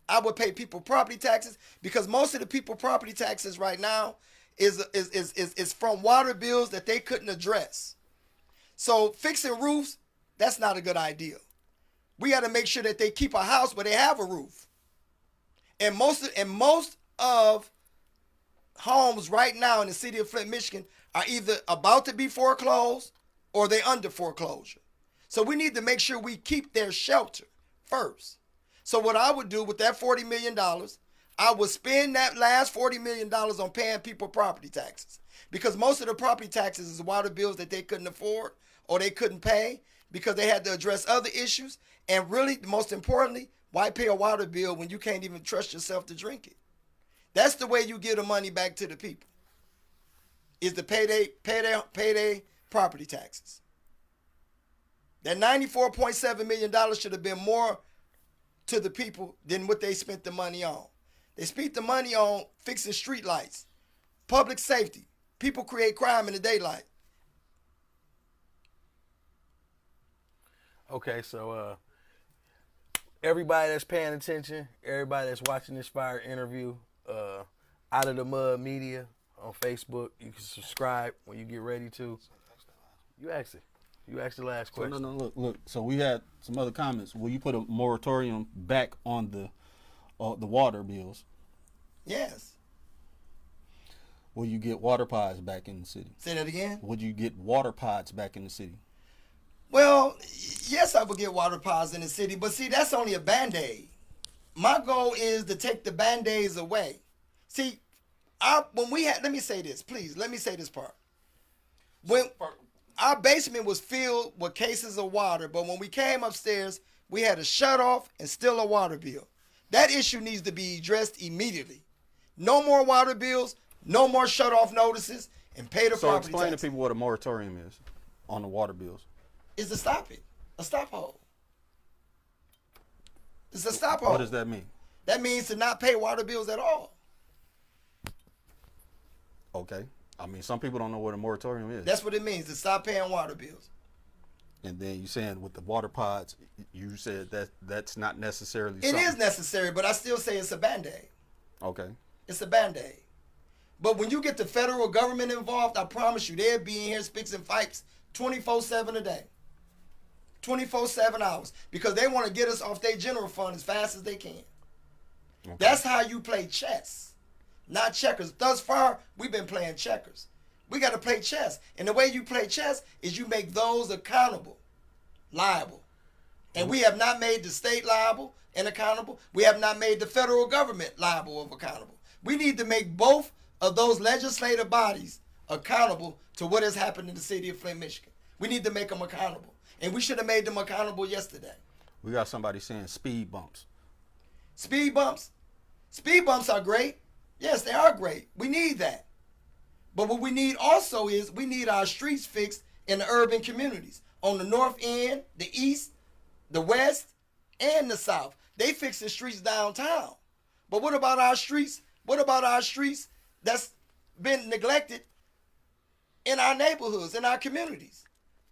I would pay people property taxes because most of the people property taxes right now is from water bills that they couldn't address. So fixing roofs, that's not a good idea. We got to make sure that they keep a house where they have a roof. And most of homes right now in the city of Flint, Michigan are either about to be foreclosed or they under foreclosure. So we need to make sure we keep their shelter first. So what I would do with that $40 million, I would spend that last $40 million on paying people property taxes. Because most of the property taxes is water bills that they couldn't afford or they couldn't pay because they had to address other issues. And really, most importantly, why pay a water bill when you can't even trust yourself to drink it? That's the way you give the money back to the people, is to pay their property taxes. That $94.7 million should have been more to the people than what they spent the money on. They spent the money on fixing street lights, public safety. People create crime in the daylight. Okay, so everybody that's paying attention, everybody that's watching this fire interview, Out of the Mud Media on Facebook, you can subscribe when you get ready to. You asked it. You asked the last question. No, look. So we had some other comments. Will you put a moratorium back on the water bills? Yes. Will you get water pods back in the city? Say that again? Would you get water pods back in the city? Well, yes, I would get water pods in the city, but see, that's only a Band-Aid. My goal is to take the Band-Aids away. See, let me say this, please. Let me say this part. When our basement was filled with cases of water, but when we came upstairs, we had a shut off and still a water bill. That issue needs to be addressed immediately. No more water bills, no more shut off notices, and pay the property tax. So explain to people what a moratorium is on the water bills. Is to stop it. A stop hold. It's a stop hold. What does that mean? That means to not pay water bills at all. Okay. I mean, some people don't know what a moratorium is. That's what it means, to stop paying water bills. And then you saying with the water pods, you said that's not necessarily It is necessary, but I still say it's a Band-Aid. Okay. It's a Band-Aid. But when you get the federal government involved, I promise you, they'll be in here fixing fights 24/7 a day. 24/7 hours. Because they want to get us off their general fund as fast as they can. Okay. That's how you play chess, not checkers. Thus far, we've been playing checkers. We got to play chess. And the way you play chess is you make those accountable, liable. And we have not made the state liable and accountable. We have not made the federal government liable and accountable. We need to make both of those legislative bodies accountable to what has happened in the city of Flint, Michigan. We need to make them accountable. And we should have made them accountable yesterday. We got somebody saying speed bumps. Speed bumps? Speed bumps are great. Yes, they are great. We need that. But what we need also is we need our streets fixed in the urban communities. On the north end, the east, the west, and the south. They fix the streets downtown. But what about our streets? What about our streets that's been neglected in our neighborhoods, in our communities?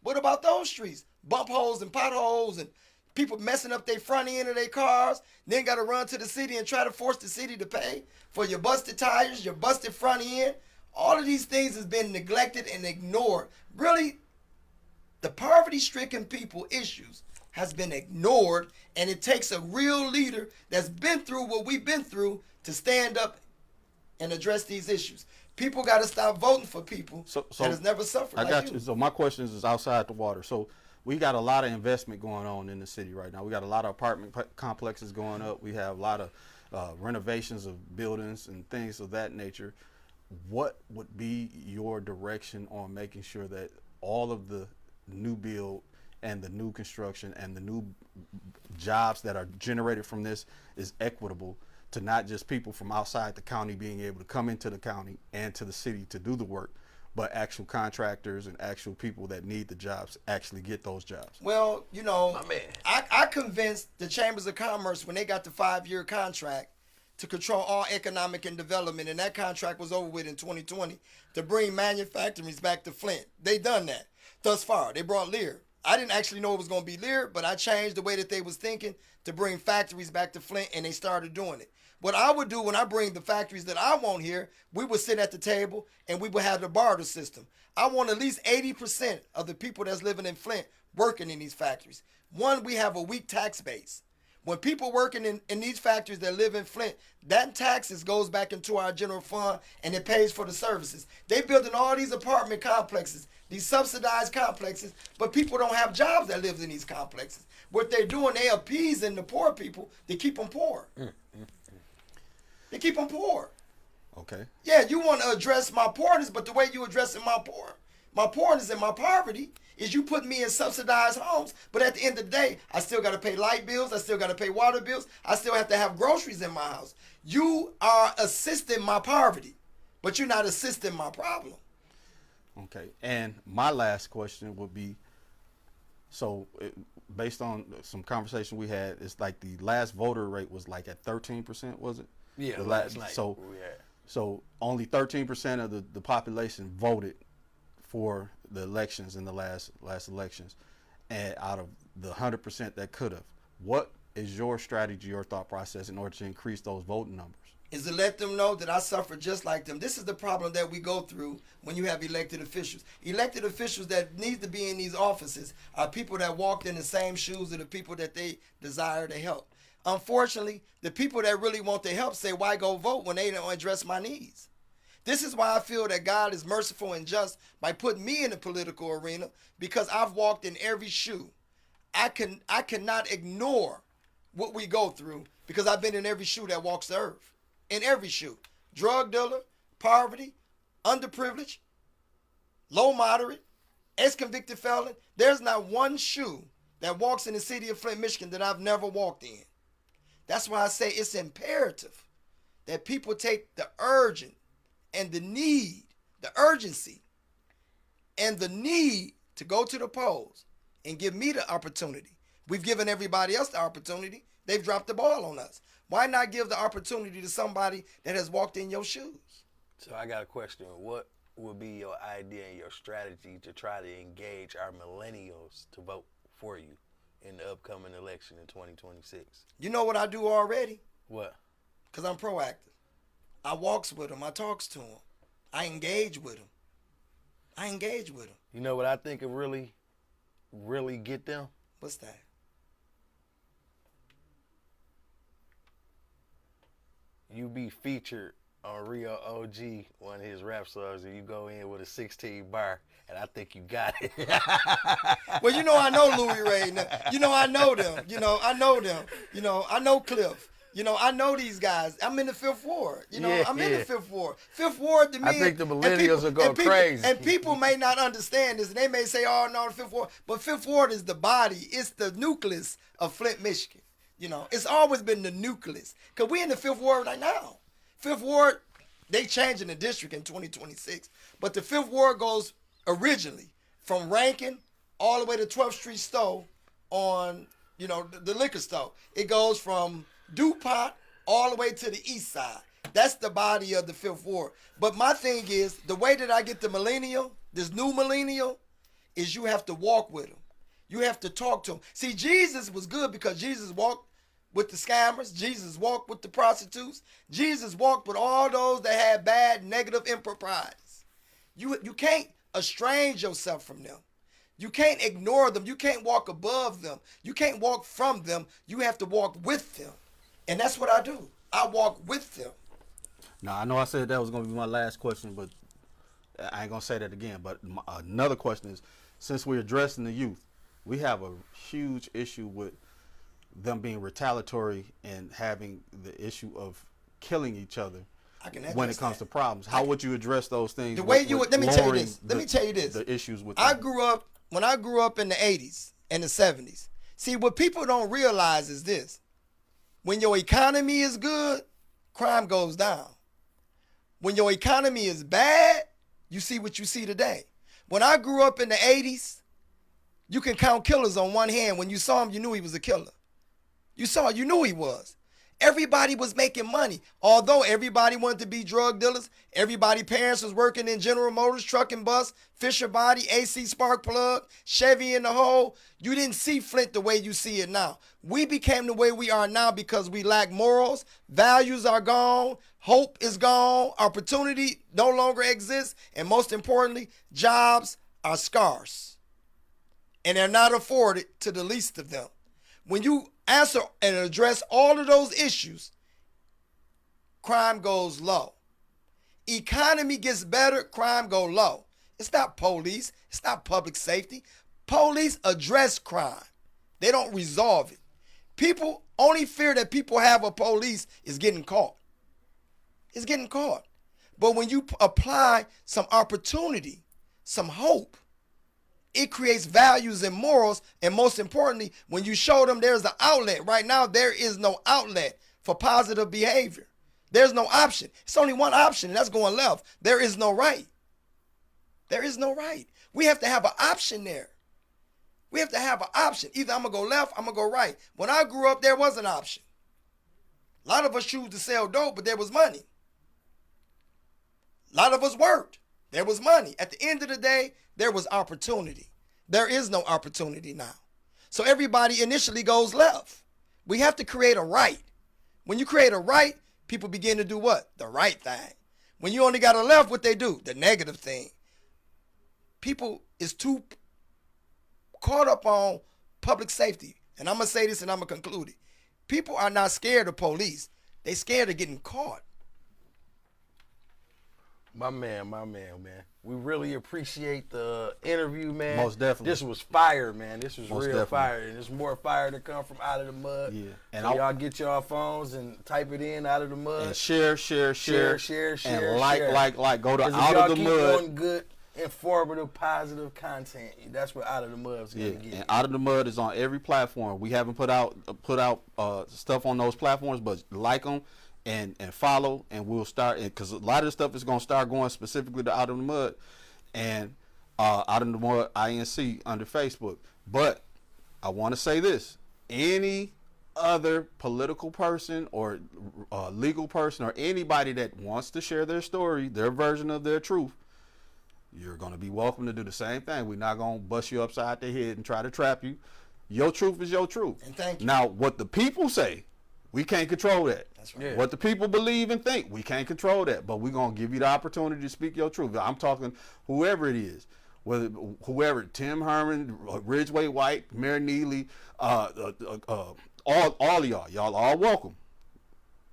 What about those streets? Bump holes and potholes and people messing up their front end of their cars, then got to run to the city and try to force the city to pay for your busted tires, your busted front end. All of these things has been neglected and ignored. Really, the poverty-stricken people issues has been ignored, and it takes a real leader that's been through what we've been through to stand up and address these issues. People got to stop voting for people that has never suffered. I got you. So my question is outside the water. So we got a lot of investment going on in the city right now. We got a lot of apartment complexes going up. We have a lot of renovations of buildings and things of that nature. What would be your direction on making sure that all of the new build and the new construction and the new jobs that are generated from this is equitable to not just people from outside the county being able to come into the county and to the city to do the work, but actual contractors and actual people that need the jobs actually get those jobs? Well, you know, I convinced the Chambers of Commerce when they got the 5-year contract to control all economic and development, and that contract was over with in 2020, to bring manufacturings back to Flint. They done that thus far. They brought Lear. I didn't actually know it was going to be Lear, but I changed the way that they was thinking to bring factories back to Flint, and they started doing it. What I would do when I bring the factories that I want here, we would sit at the table and we would have the barter system. I want at least 80% of the people that's living in Flint working in these factories. One, we have a weak tax base. When people working in these factories that live in Flint, that taxes goes back into our general fund and it pays for the services. They building all these apartment complexes, these subsidized complexes, but people don't have jobs that live in these complexes. What they're doing, they appeasing the poor people to keep them poor. They keep them poor. Okay. Yeah, you want to address my poorness, but the way you addressing my poorness and my poverty is you put me in subsidized homes, but at the end of the day, I still got to pay light bills, I still got to pay water bills, I still have to have groceries in my house. You are assisting my poverty, but you're not assisting my problem. Okay, and my last question would be, so based on some conversation we had, it's like the last voter rate was like at 13%, was it? Yeah, the last night. So only 13% of the population voted for the elections in the last elections, and out of the 100% that could have, what is your strategy or thought process in order to increase those voting numbers? Is to let them know that I suffer just like them. This is the problem that we go through when you have elected officials. Elected officials that need to be in these offices are people that walked in the same shoes of the people that they desire to help. Unfortunately, the people that really want the help say, why go vote when they don't address my needs? This is why I feel that God is merciful and just by putting me in the political arena, because I've walked in every shoe. I cannot ignore what we go through because I've been in every shoe that walks the earth. In every shoe. Drug dealer, poverty, underprivileged, low moderate, ex-convicted felon. There's not one shoe that walks in the city of Flint, Michigan that I've never walked in. That's why I say it's imperative that people take the urgent and the need, the urgency and the need to go to the polls and give me the opportunity. We've given everybody else the opportunity. They've dropped the ball on us. Why not give the opportunity to somebody that has walked in your shoes? So I got a question. What would be your idea and your strategy to try to engage our millennials to vote for you in the upcoming election in 2026? You know what I do already? What? Because I'm proactive. I walks with them. I talks to them. I engage with them. You know what I think would really get them? What's that? You be featured on Rio OG, one of his rap songs, and you go in with a 16 bar, and I think you got it. Well, you know I know Louis Ray now. You know I know them. I know them. I know Cliff. I know these guys. I'm in the Fifth Ward. I'm in the Fifth Ward. Fifth Ward to me. I think the millennials will go crazy. And people may not understand this, and they may say, oh, no, the Fifth Ward. But Fifth Ward is the body. It's the nucleus of Flint, Michigan. It's always been the nucleus. Because we in the Fifth Ward right now. Fifth Ward, they changing the district in 2026. But the Fifth Ward goes originally from Rankin all the way to 12th Street Store on, the liquor store. It goes from DuPont all the way to the east side. That's the body of the Fifth Ward. But my thing is, the way that I get the millennial, this new millennial, is you have to walk with them. You have to talk to them. See, Jesus was good because Jesus walked with the scammers. Jesus walked with the prostitutes. Jesus walked with all those that had bad, negative improprieties. You can't estrange yourself from them. You can't ignore them. You can't walk above them. You can't walk from them. You have to walk with them. And that's what I do. I walk with them. Now, I know I said that was going to be my last question, but I ain't going to say that again. But another question is, since we're addressing the youth, we have a huge issue with them being retaliatory and having the issue of killing each other when it comes to problems. How would you address those things? The way you would, let me tell you this. The issues with when I grew up in the 80s and the 70s. See, what people don't realize is this. When your economy is good, crime goes down. When your economy is bad, you see what you see today. When I grew up in the 80s, you can count killers on one hand. When you saw him, you knew he was a killer. You knew he was. Everybody was making money. Although everybody wanted to be drug dealers, everybody parents was working in General Motors, truck and bus, Fisher Body, AC Spark Plug, Chevy in the hole. You didn't see Flint the way you see it now. We became the way we are now because we lack morals. Values are gone. Hope is gone. Opportunity no longer exists. And most importantly, jobs are scarce. And they're not afforded to the least of them. When you answer and address all of those issues, crime goes low. Economy gets better, crime go low. It's not police. It's not public safety. Police address crime. They don't resolve it. People, only fear that people have of police is getting caught. It's getting caught. But when you apply some opportunity, some hope, it creates values and morals, and most importantly, when you show them there's an outlet. Right now, there is no outlet for positive behavior. There's no option. It's only one option, and that's going left. There is no right. There is no right. We have to have an option there. We have to have an option. Either I'm going to go left, I'm going to go right. When I grew up, there was an option. A lot of us choose to sell dope, but there was money. A lot of us worked. There was money. At the end of the day, there was opportunity. There is no opportunity now. So everybody initially goes left. We have to create a right. When you create a right, people begin to do what? The right thing. When you only got a left, what they do? The negative thing. People is too caught up on public safety. And I'm going to say this and I'm going to conclude it. People are not scared of police. They scared of getting caught. My man. We really appreciate the interview, man. Most definitely. This was fire, man. This was Most real definitely. fire. And there's more fire to come from Out of the Mud. Yeah. And And y'all get y'all phones and type it in, Out of the Mud. And share. And like. Go to 'Cause if Out y'all of the keep Mud. doing good, informative, positive content, that's what Out of the Mud is going to get. And Out of the Mud is on every platform. We haven't put out stuff on those platforms, but like them and follow, and we'll start. Because a lot of the stuff is going to start going specifically to Out of the Mud and Out of the Mud INC under Facebook. But I want to say this: any other political person or legal person or anybody that wants to share their story, their version of their truth, you're going to be welcome to do the same thing. We're not going to bust you upside the head and try to trap you. Your truth is your truth. And thank you. Now, what the people say, we can't control that. That's right. Yeah. What the people believe and think, we can't control that. But we're going to give you the opportunity to speak your truth. I'm talking whoever it is. Whoever, Tim Herman, Ridgeway White, Mayor Neely, all of y'all. Y'all all welcome.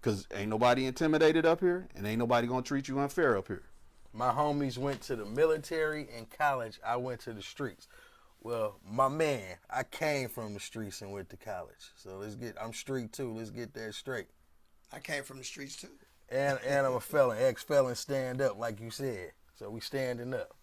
Because ain't nobody intimidated up here, and ain't nobody going to treat you unfair up here. My homies went to the military and college. I went to the streets. Well, my man, I came from the streets and went to college. So I'm street too. Let's get that straight. I came from the streets too. And I'm a felon, ex-felon, stand up like you said. So we standing up.